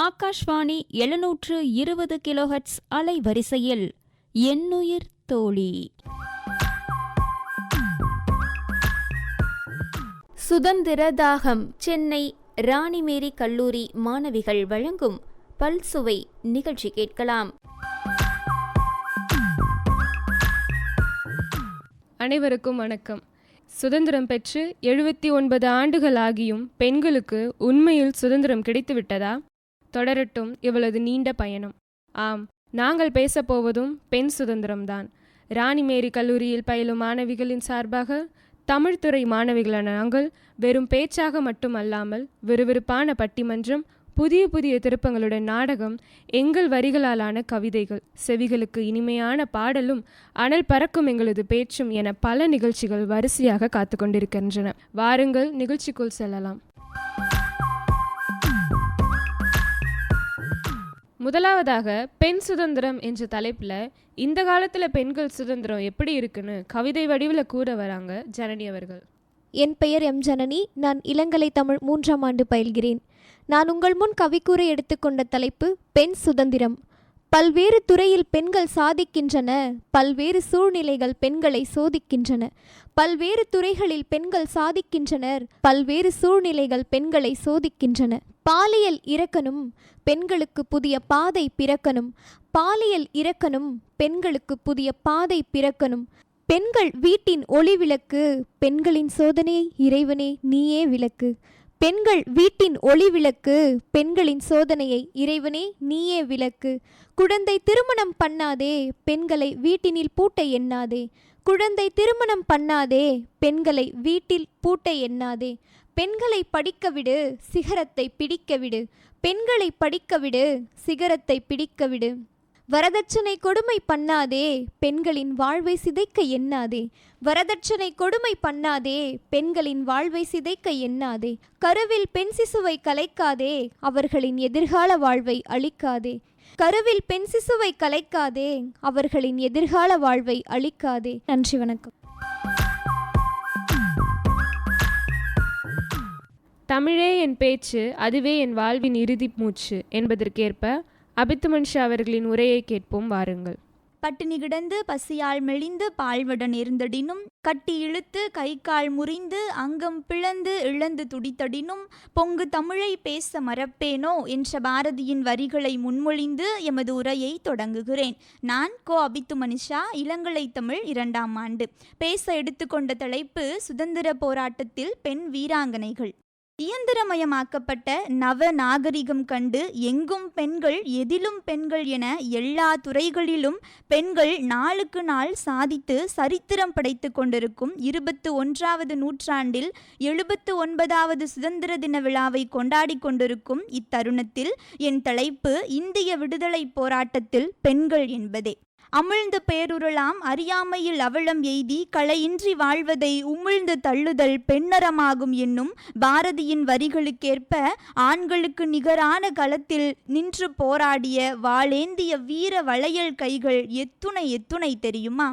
Akashvani 720 kilohertz அலைவரிசையில் எண்ணுயிர் தோழி. சுதந்திர தாகம் சென்னை ராணிமேரி கல்லூரி மாணவிகள் வழங்கும் பல்சுவை நிகழ்ச்சி கேட்கலாம். அனைவருக்கும் வணக்கம். சுதந்திரம் பெற்று 79 ஆண்டுகள் ஆகியும் பெண்களுக்கு உண்மையில் சுதந்திரம் கிடைத்துவிட்டதா? தொடரட்டும் இவளது நீண்ட பயணம். ஆம், நாங்கள் பேசப்போவதும் பெண் சுதந்திரம்தான். ராணிமேரி கல்லூரியில் பயிலும் மாணவிகளின் சார்பாக தமிழ்துறை மாணவிகளான நாங்கள் வெறும் பேச்சாக மட்டுமல்லாமல் விறுவிறுப்பான பட்டிமன்றம், புதிய புதிய திருப்பங்களுடன் நாடகம், எங்கள் வரிகளாலான கவிதைகள், செவிகளுக்கு இனிமையான பாடலும், அனல் பறக்கும் எங்களது பேச்சும் என பல நிகழ்ச்சிகள் வரிசையாக காத்து கொண்டிருக்கின்றன. வாருங்கள், நிகழ்ச்சிக்குள் செல்லலாம். முதலாவதாக பெண் சுதந்திரம் என்ற தலைப்பில் இந்த காலத்தில் பெண்கள் சுதந்திரம் எப்படி இருக்குன்னு கவிதை வடிவில் கூற வராங்க ஜனனி அவர்கள். என் பெயர் எம் ஜனனி. நான் இளங்கலை தமிழ் 3ஆம் ஆண்டு பயில்கிறேன். நான் உங்கள் முன் கவிக்கூற எடுத்துக்கொண்ட தலைப்பு பெண் சுதந்திரம். பல்வேறு துறையில் பெண்கள் சாதிக்கின்றன, பல்வேறு சூழ்நிலைகள் பெண்களை சோதிக்கின்றன. பல்வேறு துறைகளில் பெண்கள் சாதிக்கின்றனர், பல்வேறு சூழ்நிலைகள் பெண்களை சோதிக்கின்றன. பாலியல் இரக்கனும் பெண்களுக்கு புதிய பாதை பிறக்கணும், பாலியல் இரக்கனும் பெண்களுக்கு புதிய பாதை பிறக்கணும். பெண்கள் வீட்டின் ஒளி விளக்கு, பெண்களின் சோதனையை இறைவனே நீயே விளக்கு. பெண்கள் வீட்டின் ஒளி விளக்கு, பெண்களின் சோதனையை இறைவனே நீயே விளக்கு. குழந்தை திருமணம் பண்ணாதே, பெண்களை வீட்டினில் பூட்ட எண்ணாதே. குழந்தை திருமணம் பண்ணாதே, பெண்களை வீட்டில் பூட்ட எண்ணாதே. பெண்களை படிக்க விடு, சிகரத்தை பிடிக்க விடு. பெண்களை படிக்க விடு, சிகரத்தை பிடிக்க விடு. வரதட்சணை கொடுமை பண்ணாதே, பெண்களின் வாழ்வை சிதைக்க எண்ணாதே. வரதட்சணை கொடுமை பண்ணாதே, பெண்களின் வாழ்வை சிதைக்க எண்ணாதே. கருவில் பெண் சிசுவை கலைக்காதே, அவர்களின் எதிர்கால வாழ்வை அழிக்காதே. கருவில் பெண் சிசுவை கலைக்காதே, அவர்களின் எதிர்கால வாழ்வை அழிக்காதே. நன்றி, வணக்கம். தமிழே என் பேச்சு, அதுவே என் வாழ்வின் இறுதி மூச்சு என்பதற்கேற்ப அபித்துமன்ஷா அவர்களின் உரையை கேட்போம், வாருங்கள். பட்டினி கிடந்து பசியால் மெலிந்து பால்வட நேர்ந்தடினும், கட்டி இழுத்து கை கால் முறிந்து அங்கம் பிளந்து இழந்து துடித்தடினும், பொங்கு தமிழை பேச மறப்பேனோ என்ற பாரதியின் வரிகளை முன்மொழிந்து எமது உரையை தொடங்குகிறேன். நான் அபித்துமனிஷா, இளங்கலை தமிழ் 2ஆம் ஆண்டு. பேச எடுத்துக்கொண்ட தலைப்பு சுதந்திர போராட்டத்தில் பெண் வீராங்கனைகள். இயந்திரமயமாக்கப்பட்ட நவ நாகரிகம் கண்டு எங்கும் பெண்கள், எதிலும் பெண்கள் என எல்லா துறைகளிலும் பெண்கள் நாளுக்கு நாள் சாதித்து சரித்திரம் படைத்து கொண்டிருக்கும் 21வது நூற்றாண்டில் 79வது சுதந்திர தின விழாவை கொண்டாடி கொண்டிருக்கும் இத்தருணத்தில் என் தலைப்பு இந்திய விடுதலை போராட்டத்தில் பெண்கள் என்பதே. அமிழ்ந்த பேருருளாம் அறியாமையில் அவலம் எய்தி களையின்றி வாழ்வதை உமிழ்ந்து தள்ளுதல் பெண்ணறமாகும் என்னும் பாரதியின் வரிகளுக்கேற்ப ஆண்களுக்கு நிகரான களத்தில் நின்று போராடிய வாளேந்திய வீர வளையல் கைகள் எத்துணை எத்துணை தெரியுமா?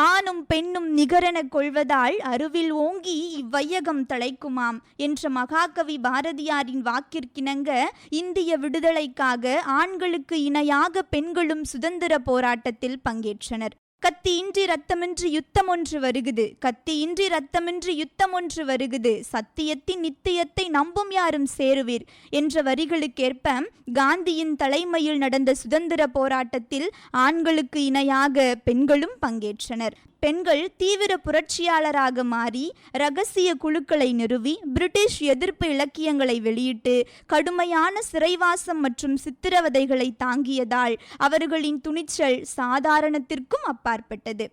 ஆணும் பெண்ணும் நிகரென கொள்வதால் அருவில் ஓங்கி இவ்வையகம் தழைக்குமாம் என்ற மகாகவி பாரதியாரின் வாக்கிற்கிணங்க இந்திய விடுதலைக்காக ஆண்களுக்கு இணையாக பெண்களும் சுதந்திர போராட்டத்தில் பங்கேற்றனர். கத்தியின்றி ரத்தமின்றி யுத்தம் ஒன்று வருகுது, கத்தியின்றி ரத்தமின்றி யுத்தம் ஒன்று வருகுது, சத்தியத்தின் நித்தியத்தை நம்பும் யாரும் சேருவீர் என்ற வரிகளுக்கேற்ப காந்தியின் தலைமையில் நடந்த சுதந்திர போராட்டத்தில் ஆண்களுக்கு இணையாக பெண்களும் பங்கேற்றனர். பெண்கள் தீவிர புரட்சியாளராக மாறி இரகசிய குழுக்களை நிறுவி பிரிட்டிஷ் எதிர்ப்பு இலக்கியங்களை வெளியிட்டு கடுமையான சிறைவாசம் மற்றும் சித்திரவதைகளை தாங்கியதால் அவர்களின் துணிச்சல் சாதாரணத்திற்கும் அப்பாற்பட்டது.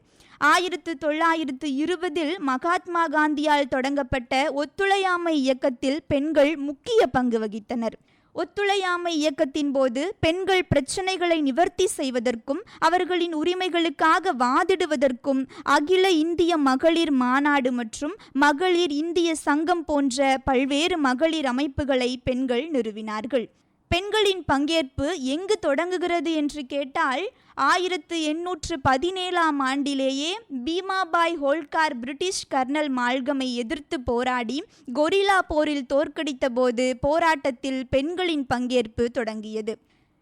1920 மகாத்மா காந்தியால் தொடங்கப்பட்ட ஒத்துழையாமை இயக்கத்தில் பெண்கள் முக்கிய பங்கு வகித்தனர். ஒத்துழையாமை இயக்கத்தின் போது பெண்கள் பிரச்சனைகளை நிவர்த்தி செய்வதற்கும் அவர்களின் உரிமைகளுக்காக வாதிடுவதற்கும் அகில இந்திய மகளிர் மாநாடு மற்றும் மகளிர் இந்திய சங்கம் போன்ற பல்வேறு மகளிர் அமைப்புகளை பெண்கள் நிறுவினார்கள். பெண்களின் பங்கேற்பு எங்கு தொடங்குகிறது என்று கேட்டால் 1817ஆம் ஆண்டிலேயே பீமாபாய் ஹோல்கார் பிரிட்டிஷ் கர்னல் மால்கமை எதிர்த்து போராடி கொரில்லா போரில் தோற்கடித்த போது போராட்டத்தில் பெண்களின் பங்கேற்பு தொடங்கியது.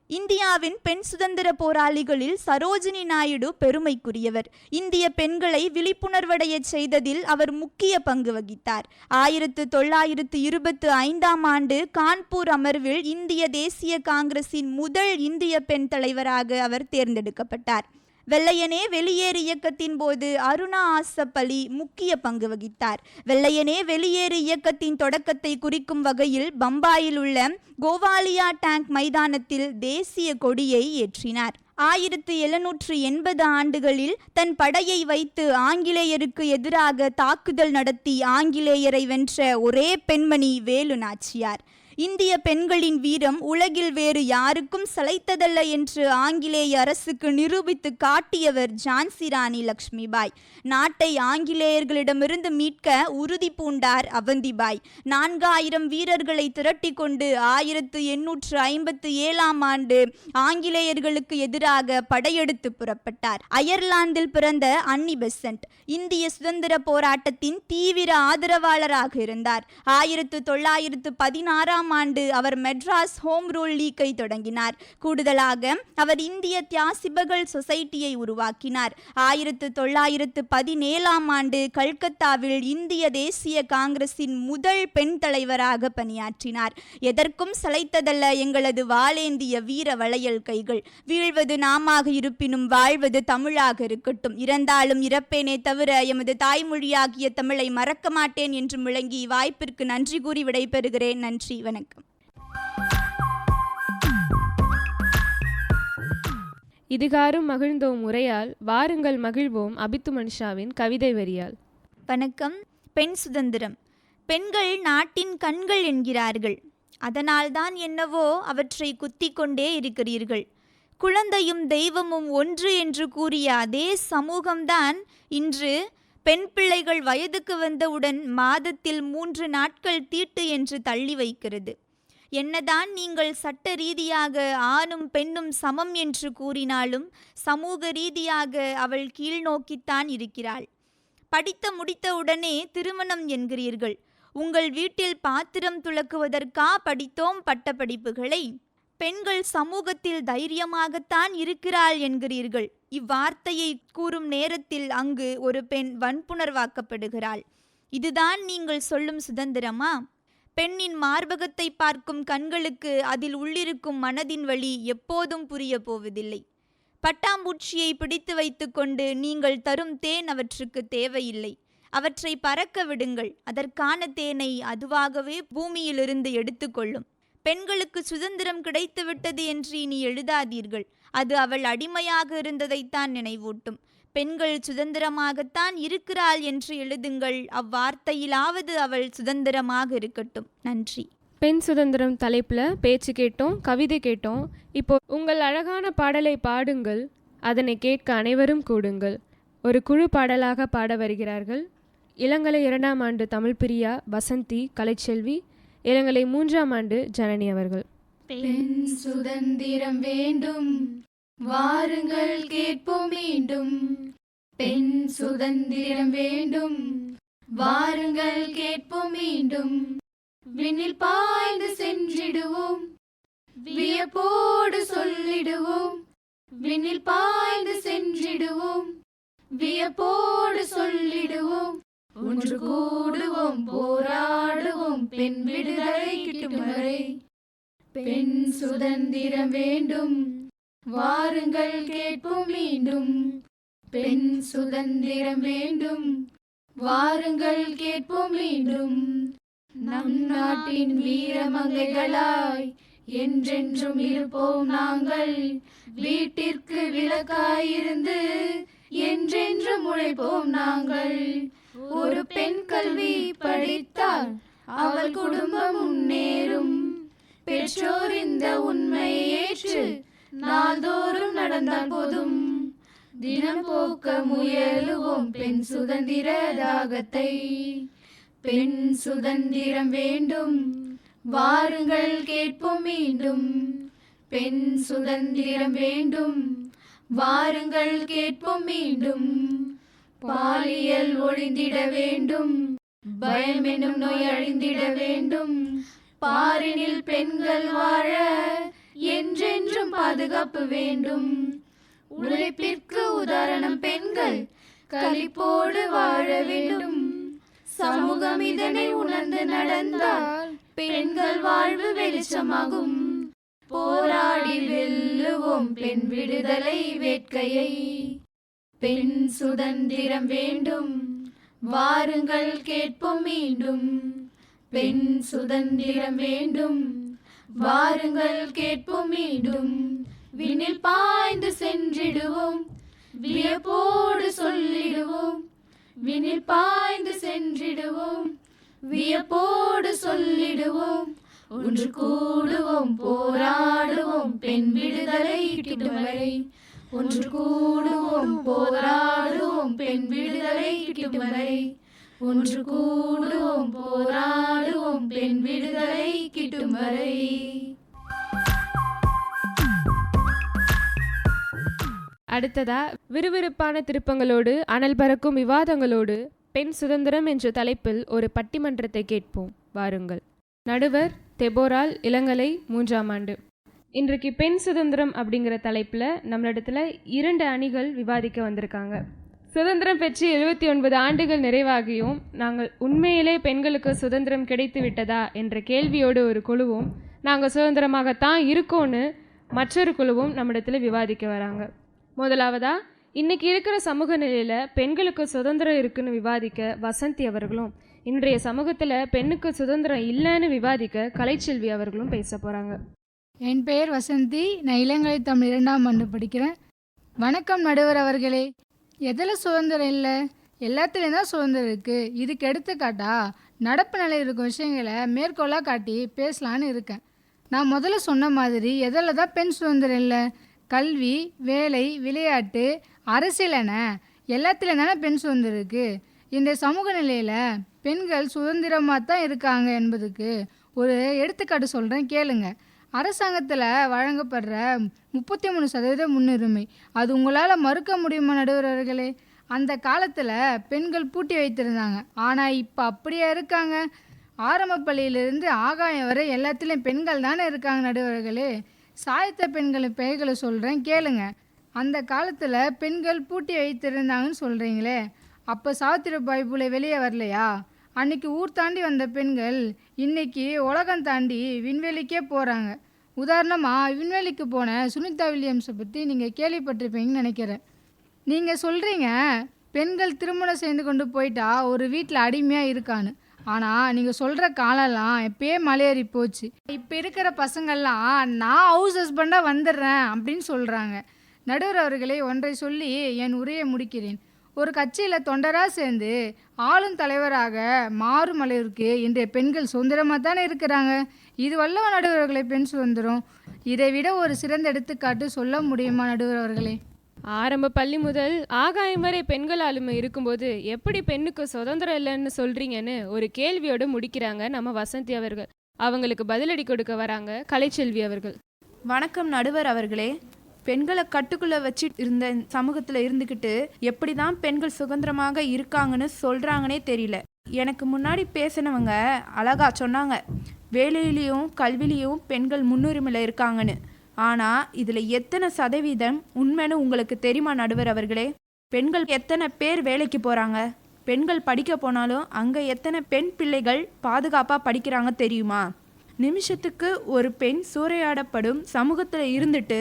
இந்தியாவின் பெண் சுதந்திர போராளிகளில் சரோஜினி நாயுடு பெருமைக்குரியவர். இந்திய பெண்களை விழிப்புணர்வடைய செய்ததில் அவர் முக்கிய பங்கு வகித்தார். 1925ஆம் ஆண்டு கான்பூர் அமர்வில் இந்திய தேசிய காங்கிரசின் முதல் இந்திய பெண் தலைவராக அவர் தேர்ந்தெடுக்கப்பட்டார். வெள்ளையனே வெளியேறு இயக்கத்தின் போது அருணா ஆசப் அலி முக்கிய பங்கு வகித்தார். வெள்ளையனே வெளியேறு இயக்கத்தின் தொடக்கத்தை குறிக்கும் வகையில் பம்பாயில் உள்ள கோவாலியா டேங்க் மைதானத்தில் தேசிய கொடியை ஏற்றினார். 1780 ஆண்டுகளில் தன் படையை வைத்து ஆங்கிலேயருக்கு எதிராக தாக்குதல் நடத்தி ஆங்கிலேயரை வென்ற ஒரே பெண்மணி வேலு நாச்சியார். இந்திய பெண்களின் வீரம் உலகில் வேறு யாருக்கும் சளைத்ததல்ல என்று ஆங்கிலேய அரசுக்கு நிரூபித்து காட்டியவர் ஜான்சி ராணி லக்ஷ்மிபாய். நாட்டை ஆங்கிலேயர்களிடமிருந்து மீட்க உறுதி பூண்டார் அவந்திபாய். 4000 வீரர்களை திரட்டி கொண்டு 1857ஆம் ஆண்டு ஆங்கிலேயர்களுக்கு எதிராக படையெடுத்து புறப்பட்டார். அயர்லாந்தில் பிறந்த அன்னி பெசன்ட் இந்திய சுதந்திர போராட்டத்தின் தீவிர ஆதரவாளராக இருந்தார். 1916ஆம் ஆண்டு அவர் மெட்ராஸ் ஹோம் ரூல் லீக்கை தொடங்கினார். கூடுதலாக அவர் இந்திய தியாசிபகள் சொசைட்டியை உருவாக்கினார். 1917ஆம் ஆண்டு கல்கத்தாவில் இந்திய தேசிய காங்கிரசின் முதல் பெண் தலைவராக பணியாற்றினார். எதற்கும் சளைத்ததல்ல எங்களது வாளேந்திய வீர வளையல் கைகள். வீழ்வது நாமாக இருப்பினும் வாழ்வது தமிழாக இருக்கட்டும். இறந்தாலும் இறப்பேனே தவிர எமது தாய்மொழியாகிய தமிழை மறக்க மாட்டேன் என்று முழங்கி வாய்ப்பிற்கு நன்றி கூறி விடைபெறுகிறேன். நன்றி, வணக்கம். இதுகாரும் மகிழ்ந்தோம் உரையால் வாருங்கள் மகிழ்வோம் அபித்து மனுஷாவின் கவிதை வரியால். வணக்கம். பெண் சுதந்திரம். பெண்கள் நாட்டின் கண்கள் என்கிறார்கள். அதனால்தான் என்னவோ அவற்றை குத்தி கொண்டே இருக்கிறீர்கள். குழந்தையும் தெய்வமும் ஒன்று என்று கூறிய அதே சமூகம்தான் இன்று பெண் பிள்ளைகள் வயதுக்கு வந்தவுடன் மாதத்தில் 3 நாட்கள் தீட்டு என்று தள்ளி வைக்கிறது. என்னதான் நீங்கள் சட்ட ரீதியாக ஆணும் பெண்ணும் சமம் என்று கூறினாலும் சமூக ரீதியாக அவள் கீழ்நோக்கித்தான் இருக்கிறாள். படித்து முடித்தவுடனே திருமணம் என்கிறீர்கள். உங்கள் வீட்டில் பாத்திரம் துலக்குவதற்கா படித்தோம் பட்ட படிப்புகளை? பெண்கள் சமூகத்தில் தைரியமாகத்தான் இருக்கிறாள் என்கிறீர்கள். இவ்வார்த்தையை கூறும் நேரத்தில் அங்கு ஒரு பெண் வன்புணர்வாக்கப்படுகிறாள். இதுதான் நீங்கள் சொல்லும் சுதந்திரமா? பெண்ணின் மார்பகத்தை பார்க்கும் கண்களுக்கு அதில் உள்ளிருக்கும் மனதின் வழி எப்போதும் புரிய போவதில்லை. பட்டாம்பூச்சியை பிடித்து வைத்து கொண்டு நீங்கள் தரும் தேன் அவற்றுக்கு தேவையில்லை. அவற்றை பறக்க விடுங்கள். அதற்கான தேனை அதுவாகவே பூமியிலிருந்து எடுத்துக்கொள்ளும். பெண்களுக்கு சுதந்திரம் கிடைத்துவிட்டது என்று இனி எழுதாதீர்கள். அது அவள் அடிமையாக இருந்ததைத்தான் நினைவூட்டும். பெண்கள் சுதந்திரமாகத்தான் இருக்கிறாள் என்று எழுதுங்கள். அவ்வார்த்தையிலாவது அவள் சுதந்திரமாக இருக்கட்டும். நன்றி. பெண் சுதந்திரம் தலைப்புல பேச்சு கேட்டோம், கவிதை கேட்டோம். இப்போ உங்கள் அழகான பாடலை பாடுங்கள், அதனை கேட்க அனைவரும் கூடுங்கள். ஒரு குழு பாடலாக பாட வருகிறார்கள். இளங்கலை 2ஆம் ஆண்டு தமிழ் பிரியா வசந்தி கலைச்செல்வி, இளங்கலை 3ஆம் ஆண்டு ஜனனி அவர்கள். பெண் சுதந்திரம் வேண்டும், வாருங்கள் கேட்போம் மீண்டும். பெண் சுதந்திரம் வேண்டும், வாருங்கள் கேட்போம் மீண்டும். விண்ணில் பாய்ந்து சென்றிடுவோம், வியப்போடு சொல்லிடுவோம். விண்ணில் பாய்ந்து சென்றிடுவோம், வியப்போடு சொல்லிடுவோம். ஒன்று கூடுவோம், போராடுவோம், பெண் விடுதலை கிட்டும் வரை. பெண் சுதந்திரம் வேண்டும், வாருங்கள் கேட்போம் மீண்டும். பெண் சுதந்திரம் வேண்டும், வாருங்கள் கேட்போம் மீண்டும். நம் நாட்டின் வீரமங்கைகளாய் என்றென்றும் இருப்போம் நாங்கள். வீட்டிற்கு விளக்காயிருந்து என்றென்றும் உழைப்போம் நாங்கள். ஒரு பெண் கல்வி படித்தால் அவள் குடும்பம் முன்னேறும். பெற்றோர் இந்த உண்மையை ஏற்று நாள்தோறும் நடந்தால் போதும். தினம் போக்க முயலுவோம் பெண் சுதந்திர தாகத்தை. பெண் சுதந்திரம் வேண்டும், வாருங்கள் கேட்போம் மீண்டும். பெண் சுதந்திரம் வேண்டும், வாருங்கள் கேட்போம் மீண்டும். பாலியல் ஒழிந்திட வேண்டும், பயம் என்னும் நோய் அழிந்திட வேண்டும். பாரினில் பெண்கள் வாழ என்றென்றும் பாதுகாப்பு வேண்டும். உழைப்பிற்கு உதாரணம் பெண்கள், களிப்போடு வாழ வேண்டும். சமூகம் இதனை உணர்ந்து நடந்தால் பெண்கள் வாழ்வு வெளிச்சமாகும். போராடி வெல்லுவோம் பெண் விடுதலை வேட்கையை. பெண் சுதந்திரம் வேண்டும், வாருங்கள் கேட்போம் மீண்டும். பெண் சுதந்திரம் வேண்டும், வாருங்கள் கேட்போம் மீண்டும். விண்ணில் பாய்ந்து சென்றிடுவோம், வியப்போடு சொல்லிடுவோம். விண்ணில் பாய்ந்து சென்றிடுவோம், வியப்போடு சொல்லிடுவோம். ஒன்று கூடுவோம், போராடுவோம், பெண் விடுதலை கிட்டும் வரை. ஒன்று கூடுவோம், போராடுவோம், பெண் விடுதலை கிட்டும் வரை. ஒன்று கூடுவோம், போராடுவோம், பெண் விடுதலை கிட்டும் வரை. அடுத்ததா விறுவிறுப்பான திருப்பங்களோடு அனல் பறக்கும் விவாதங்களோடு பெண் சுதந்திரம் என்ற தலைப்பில் ஒரு பட்டிமன்றத்தை கேட்போம். வாருங்கள். நடுவர் தெபோரால், இளங்கலை 3ஆம் ஆண்டு. இன்றைக்கு பெண் சுதந்திரம் அப்படிங்கிற தலைப்பில் நம்மளிடத்துல 2 அணிகள் விவாதிக்க வந்திருக்காங்க. சுதந்திரம் பெற்று 79 ஆண்டுகள் நிறைவாகியும் நாங்கள் உண்மையிலே பெண்களுக்கு சுதந்திரம் கிடைத்து விட்டதா என்ற கேள்வியோடு ஒரு குழுவும், நாங்கள் சுதந்திரமாகத்தான் இருக்கோன்னு மற்றொரு குழுவும் நம்மிடத்துல விவாதிக்க வராங்க. முதலாவதா, இன்னைக்கு இருக்கிற சமூக நிலையில் பெண்களுக்கு சுதந்திரம் இருக்குன்னு விவாதிக்க வசந்தி அவர்களும், இன்றைய சமூகத்தில் பெண்ணுக்கு சுதந்திரம் இல்லைன்னு விவாதிக்க கலைச்செல்வி அவர்களும் பேச போகிறாங்க. என் பெயர் வசந்தி, நான் இளங்கலை தமிழ் 2ஆம் ஆண்டு படிக்கிறேன். வணக்கம் நடுவர் அவர்களே. எதில் சுதந்திரம் இல்லை? எல்லாத்துலேயும் தான் சுதந்திரம் இருக்குது. இதுக்கு எடுத்துக்காட்டா நடப்பு நிலை இருக்கும் விஷயங்களை மேற்கோளாக காட்டி பேசலான்னு இருக்கேன். நான் முதல்ல சொன்ன மாதிரி எதில் தான் பெண் சுதந்திரம் இல்லை? கல்வி, வேலை, விளையாட்டு, அரசியல் என எல்லாத்துலேயும் தானே பெண் சுதந்திரம் இருக்குது. இந்த சமூக நிலையில் பெண்கள் சுதந்திரமாக தான் இருக்காங்க என்பதுக்கு ஒரு எடுத்துக்காட்டு சொல்கிறேன், கேளுங்க. அரசாங்கத்தில் வழங்கப்படுற 33% முன்னுரிமை, அது உங்களால் மறுக்க முடியுமா நடுவர்களே? அந்த காலத்தில் பெண்கள் பூட்டி வைத்திருந்தாங்க. ஆனால் இப்போ அப்படியே இருக்காங்க. ஆரம்ப பள்ளியிலிருந்து ஆகாயம் வரை எல்லாத்துலேயும் பெண்கள் தானே இருக்காங்க நடுவர்களே. சாயத்த பெண்களின் பெயர்களை சொல்கிறேன், கேளுங்க. அந்த காலத்தில் பெண்கள் பூட்டி வைத்திருந்தாங்கன்னு சொல்கிறீங்களே, அப்போ சாவித்திரிபாய் பூலே வெளியே வரலையா? அன்னைக்கு ஊர் தாண்டி வந்த பெண்கள் இன்னைக்கு உலகம் தாண்டி விண்வெளிக்கே போகிறாங்க. உதாரணமாக விண்வெளிக்கு போன சுனிதா வில்லியம்ஸை பற்றி நீங்கள் கேள்விப்பட்டிருப்பீங்கன்னு நினைக்கிறேன். நீங்கள் சொல்கிறீங்க பெண்கள் திருமணம் செய்து கொண்டு போயிட்டா ஒரு வீட்டில் அடிமையாக இருக்கான்னு. ஆனால் நீங்கள் சொல்கிற காலம்லாம் எப்பயே மலையேறி போச்சு. இப்போ இருக்கிற பசங்கள்லாம் நான் ஹவுஸ் ஹஸ்பண்டாக வந்துடுறேன் அப்படின்னு சொல்கிறாங்க. நடுவர் அவர்களே, ஒன்றை சொல்லி என் உரையை முடிக்கிறேன். ஒரு கட்சியில் தொண்டராக சேர்ந்து ஆளும் தலைவராக மாறும் அளவிற்கு இன்றைய பெண்கள் சுதந்திரமாக தானே இருக்கிறாங்க. இது வல்லவ நடுவர்களை பெண் சுதந்திரம். இதை விட ஒரு சிறந்த எடுத்துக்காட்டு சொல்ல முடியுமா நடுவர் அவர்களே? ஆரம்ப பள்ளி முதல் ஆகாயம் வரை பெண்கள் ஆளுமை இருக்கும்போது எப்படி பெண்ணுக்கு சுதந்திரம் இல்லைன்னு சொல்கிறீங்கன்னு ஒரு கேள்வியோடு முடிக்கிறாங்க நம்ம வசந்தி அவர்கள். அவங்களுக்கு பதிலடி கொடுக்க வராங்க கலைச்செல்வி அவர்கள். வணக்கம் நடுவர் அவர்களே. பெண்களை கட்டுக்குள்ளே வச்சு இருந்த சமூகத்தில் இருந்துக்கிட்டு எப்படி தான் பெண்கள் சுதந்திரமாக இருக்காங்கன்னு சொல்கிறாங்கன்னே தெரியல. எனக்கு முன்னாடி பேசினவங்க அழகா சொன்னாங்க, வேலையிலையும் கல்விலையும் பெண்கள் முன்னுரிமையில் இருக்காங்கன்னு. ஆனால் இதில் எத்தனை சதவீதம் உண்மைன்னு உங்களுக்கு தெரியுமா நடுவர் அவர்களே? பெண்கள் எத்தனை பேர் வேலைக்கு போகிறாங்க? பெண்கள் படிக்க போனாலும் அங்கே எத்தனை பெண் பிள்ளைகள் பாதுகாப்பாக படிக்கிறாங்க தெரியுமா? நிமிஷத்துக்கு ஒரு பெண் சூறையாடப்படும் சமூகத்தில் இருந்துட்டு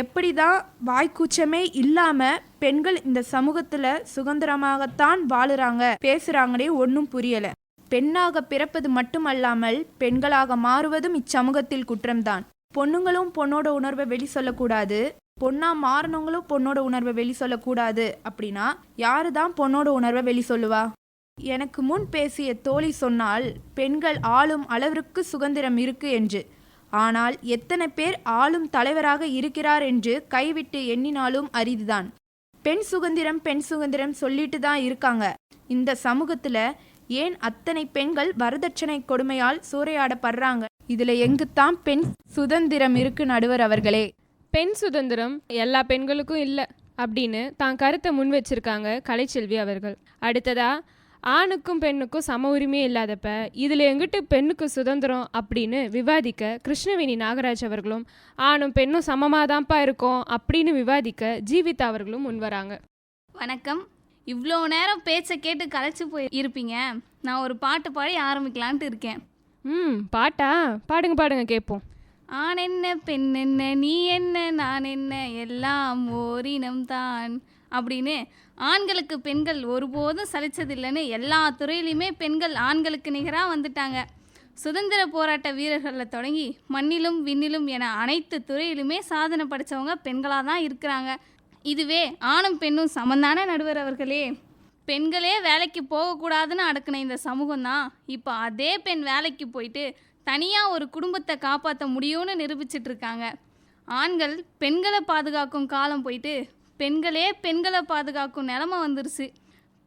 எப்படி தான் வாய்க்கூச்சமே இல்லாமல் பெண்கள் இந்த சமூகத்தில் சுதந்திரமாகத்தான் வாழுறாங்க பேசுகிறாங்களே ஒன்றும் புரியலை. பெண்ணாக பிறப்பது மட்டுமல்லாமல் பெண்களாக மாறுவதும் இச்சமூகத்தில் குற்றம்தான். பொண்ணுங்களும் பொண்ணோட உணர்வை வெளி சொல்லக்கூடாது, பொண்ணா மாறினவங்களும் பொண்ணோட உணர்வை வெளி சொல்லக்கூடாது. அப்படின்னா யாரு தான் பொண்ணோட உணர்வை வெளி சொல்லுவா? எனக்கு முன் பேசிய தோழி சொன்னால் பெண்கள் ஆளும் அளவிற்கு சுதந்திரம் இருக்கு என்று. ஆனால் எத்தனை பேர் ஆளும் தலைவராக இருக்கிறார் என்று கைவிட்டு எண்ணினாலும் அரிதுதான். பெண் சுதந்திரம் சொல்லிட்டு தான் இருக்காங்க. இந்த சமூகத்தில் ஏன் அத்தனை பெண்கள் வரதட்சணை கொடுமையால் சூறையாடப்படுறாங்க இதில் எங்குத்தான் பெண் சுதந்திரம் இருக்கு நடுவர் அவர்களே? பெண் சுதந்திரம் எல்லா பெண்களுக்கும் இல்லை அப்படின்னு தான் கருத்தை முன் வச்சிருக்காங்க கலைச்செல்வி அவர்கள். அடுத்ததா, ஆணுக்கும் பெண்ணுக்கும் சம உரிமையே இல்லாதப்ப இதில் எங்கிட்டு பெண்ணுக்கு சுதந்திரம் அப்படின்னு விவாதிக்க கிருஷ்ணவேணி நாகராஜ் அவர்களும் ஆணும் பெண்ணும் சமமாக தான்ப்பா இருக்கோம் அப்படின்னு விவாதிக்க ஜீவிதா அவர்களும் முன்வராங்க. வணக்கம். இவ்வளோ நேரம் பேச்சை கேட்டு கலைச்சி போய் இருப்பீங்க. நான் ஒரு பாட்டு பாடி ஆரம்பிக்கலான்ட்டு இருக்கேன். பாட்டா? பாடுங்க கேட்போம். ஆண் என்ன பெண் என்ன நீ என்ன நான் என்ன எல்லாம் ஓரினம்தான் அப்படின்னு ஆண்களுக்கு பெண்கள் ஒருபோதும் சலிச்சதில்லைன்னு எல்லா துறையிலையுமே பெண்கள் ஆண்களுக்கு நிகராக வந்துட்டாங்க. சுதந்திர போராட்ட வீரர்களில் தொடங்கி மண்ணிலும் விண்ணிலும் என அனைத்து துறையிலுமே சாதனை படைத்தவங்க பெண்களாக தான் இருக்கிறாங்க. இதுவே ஆணும் பெண்ணும் சமந்தான நடுவர் அவர்களே. பெண்களே வேலைக்கு போகக்கூடாதுன்னு அடக்குன இந்த சமூகம் தான் இப்போ அதே பெண் வேலைக்கு போயிட்டு தனியாக ஒரு குடும்பத்தை காப்பாற்ற முடியும்னு நிரூபிச்சிட்ருக்காங்க. ஆண்கள் பெண்களை பாதுகாக்கும் காலம் போயிட்டு பெண்களே பெண்களை பாதுகாக்கும் நிலமை வந்துருச்சு.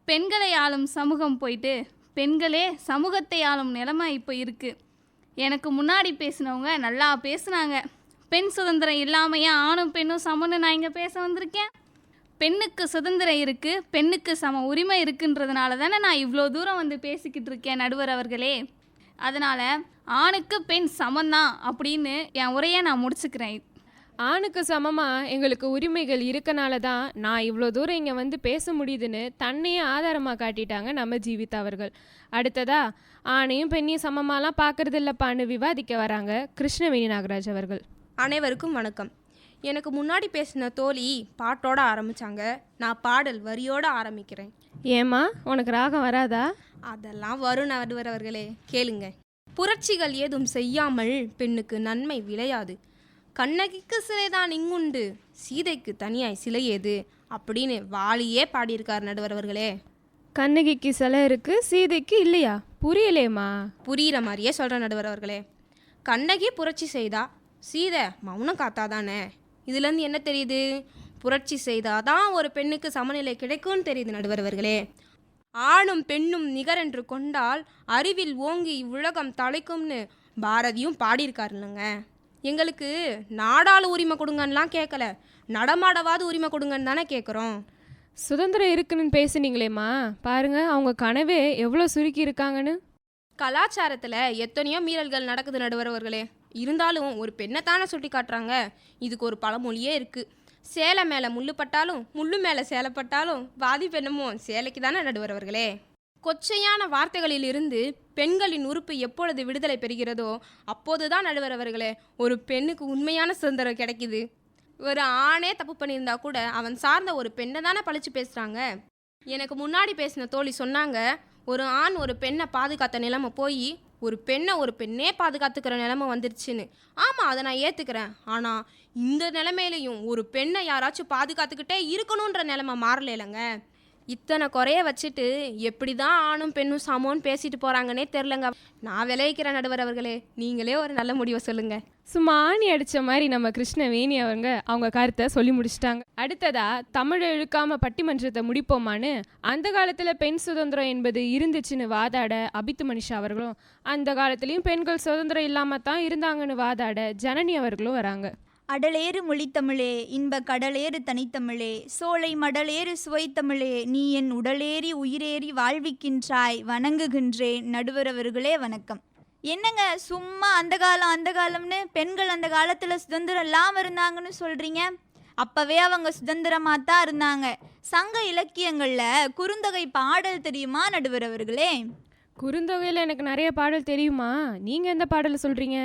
பெண்களை ஆளும் சமூகம் போயிட்டு பெண்களே சமூகத்தை ஆளும் நிலமை இப்போ இருக்குது. எனக்கு முன்னாடி பேசினவங்க நல்லா பேசுனாங்க. பெண் சுதந்திரம் இல்லாமையா ஆணும் பெண்ணும் சமன்னு நான் இங்கே பேச வந்திருக்கேன். பெண்ணுக்கு சுதந்திரம் இருக்குது, பெண்ணுக்கு சம உரிமை இருக்குன்றதுனால தானே நான் இவ்வளோ தூரம் வந்து பேசிக்கிட்டு இருக்கேன் நடுவர் அவர்களே. அதனால் ஆணுக்கு பெண் சமந்தான் அப்படின்னு என் உரையை நான் முடிச்சுக்கிறேன். ஆணுக்கு சமமாக எங்களுக்கு உரிமைகள் இருக்கனால தான் நான் இவ்வளோ தூரம் இங்கே வந்து பேச முடியுதுன்னு தன்னையே ஆதாரமாக காட்டிட்டாங்க நம்ம ஜீவிதா அவர்கள். அடுத்ததா, ஆணையும் பெண்ணையும் சமமாலாம் பார்க்கறது இல்லைப்பான்னு விவாதிக்க வராங்க கிருஷ்ணவேணி நாகராஜ் அவர்கள். அனைவருக்கும் வணக்கம். எனக்கு முன்னாடி பேசின தோழி பாட்டோட ஆரம்பித்தாங்க, நான் பாடல் வரியோடு ஆரம்பிக்கிறேன். ஏம்மா, உனக்கு ராகம் வராதா? அதெல்லாம் வரும் நடுவர் அவர்களே, கேளுங்க. புரட்சிகள் ஏதும் செய்யாமல் பெண்ணுக்கு நன்மை விளையாது, கண்ணகிக்கு சிலைதான் இங்குண்டு சீதைக்கு தனியாய் சிலை ஏது அப்படின்னு வாலியே பாடியிருக்கார் நடுவர் அவர்களே. கண்ணகிக்கு சிலை இருக்கு, சீதைக்கு இல்லையா? புரியலேம்மா. புரிகிற மாதிரியே சொல்கிற நடுவர் அவர்களே. கண்ணகி புரட்சி செய்தா, சீதை மௌனம் காத்தாதானே. இதுலேருந்து என்ன தெரியுது? புரட்சி செய்தாதான் ஒரு பெண்ணுக்கு சமநிலை கிடைக்கும்னு தெரியுது நடுவர் அவர்களே. ஆணும் பெண்ணும் நிகரென்று கொண்டால் அறிவில் ஓங்கி இவ்வுலகம் தலைக்கும்னு பாரதியும் பாடியிருக்காரு இல்லைங்க. எங்களுக்கு நாடாள உரிமை கொடுங்கன்னெலாம் கேட்கல, நடமாடவாது உரிமை கொடுங்கன்னு தானே கேட்குறோம். சுதந்திரம் இருக்குன்னு பேசுனீங்களேம்மா, பாருங்க அவங்க கனவே எவ்வளோ சுருக்கி இருக்காங்கன்னு. கலாச்சாரத்தில் எத்தனையோ மீறல்கள் நடக்குது நடுவர் அவர்களே. இருந்தாலும் ஒரு பெண்ணை தானே சுட்டி காட்டுறாங்க. இதுக்கு ஒரு பழமொழியே இருக்குது, சேலை மேலே முள்ளு பட்டாலும் முள்ளு மேலே சேலை பட்டாலும் வாதி பெண்ணுமோ சேலைக்கு தானே நடுவர் அவர்களே. கொச்சையான வார்த்தைகளில் இருந்து பெண்களின் உறுப்பு எப்பொழுது விடுதலை பெறுகிறதோ அப்போது தான் நடுவர் அவர்களே ஒரு பெண்ணுக்கு உண்மையான சுதந்திரம் கிடைக்குது. ஒரு ஆணே தப்பு பண்ணியிருந்தா கூட அவன் சார்ந்த ஒரு பெண்ணை தானே பழிச்சு பேசுகிறாங்க. எனக்கு முன்னாடி பேசின தோழி சொன்னாங்க, ஒரு ஆண் ஒரு பெண்ணை பாதுகாத்த நிலைமை போய் ஒரு பெண்ணை ஒரு பெண்ணே பாதுகாத்துக்கிற நிலைமை வந்துருச்சுன்னு. ஆமாம், அதை நான் ஏற்றுக்கிறேன். ஆனால் இந்த நிலைமையிலையும் ஒரு பெண்ணை யாராச்சும் பாதுகாத்துக்கிட்டே இருக்கணுன்ற நிலைமை மாறல இல்லைங்க. இத்தனை குறைய வச்சுட்டு எப்படி தான் ஆணும் பெண்ணும் சமோன்னு பேசிட்டு போகிறாங்கன்னே தெரிலங்க. நான் விளைவிக்கிற நடுவர் அவர்களே, நீங்களே ஒரு நல்ல முடிவை சொல்லுங்கள். சும்மா ஆணி அடித்த மாதிரி நம்ம கிருஷ்ணவேணி அவங்க கருத்தை சொல்லி முடிச்சிட்டாங்க. அடுத்ததா, தமிழை இழுக்காம பட்டிமன்றத்தை முடிப்போமான்னு அந்த காலத்தில் பெண் சுதந்திரம் என்பது இருந்துச்சுன்னு வாதாட அபித்து மனிஷா அவர்களும், அந்த காலத்துலேயும் பெண்கள் சுதந்திரம் இல்லாமல் தான் இருந்தாங்கன்னு வாதாட ஜனனி அவர்களும் வராங்க. அடலேறு மொழித்தமிழே, இன்ப கடலேறு தனித்தமிழே, சோலை மடலேறு சுவைத்தமிழே, நீ என் உடலேறி உயிரேறி வாழ்விக்கின்றாய், வணங்குகின்றேன். நடுவர் அவர்களே வணக்கம். என்னங்க சும்மா அந்த காலம்னு பெண்கள் அந்த காலத்தில் சுதந்திரம் இல்லாமல் இருந்தாங்கன்னு சொல்கிறீங்க? அப்போவே அவங்க சுதந்திரமாக தான் இருந்தாங்க. சங்க இலக்கியங்களில் குறுந்தொகை பாடல் தெரியுமா நடுவர் அவர்களே? குறுந்தொகையில் எனக்கு நிறைய பாடல் தெரியுமா, நீங்கள் எந்த பாடலை சொல்கிறீங்க?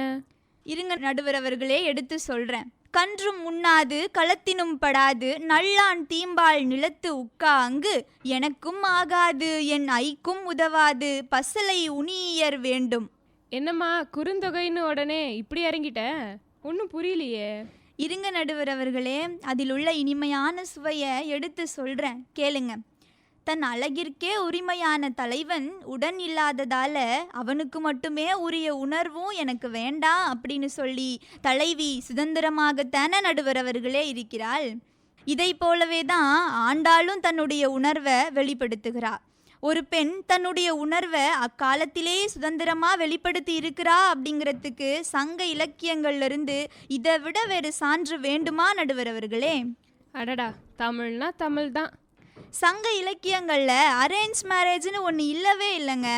இருங்க நடுவர் அவர்களே, எடுத்து சொல்கிறேன். கன்றும் உண்ணாது களத்தினும் படாது நல்லான் தீம்பால் நிலத்து உட்காங்கு எனக்கும் ஆகாது என் ஐக்கும் உதவாது பசலை உணியர் வேண்டும். என்னம்மா குறுந்தொகைன்னு உடனே இப்படி இறங்கிட்ட? ஒன்றும் புரியலையே. இருங்க நடுவர் அவர்களே, அதில் உள்ள இனிமையான சுவையை எடுத்து சொல்கிறேன், கேளுங்க. தன் அழகிற்கே உரிமையான தலைவன் உடன் இல்லாததால அவனுக்கு மட்டுமே உரிய உணர்வும் எனக்கு வேண்டாம் அப்படின்னு சொல்லி தலைவி சுதந்திரமாகத்தானே நடுவர் அவர்களே இருக்கிறாள். இதை போலவே தான் ஆண்டாளும் தன்னுடைய உணர்வை வெளிப்படுத்துகிறாள். ஒரு பெண் தன்னுடைய உணர்வை அக்காலத்திலே சுதந்திரமா வெளிப்படுத்தி இருக்கிறா அப்படிங்கிறதுக்கு சங்க இலக்கியங்கள்ல இருந்து இதை விட வேறு சான்று வேண்டுமா நடுவர் அவர்களே? அடடா, தமிழ்னா தமிழ் தான். சங்க இலக்கியங்களில் அரேஞ்ச் மேரேஜ்னு ஒன்று இல்லவே இல்லைங்க.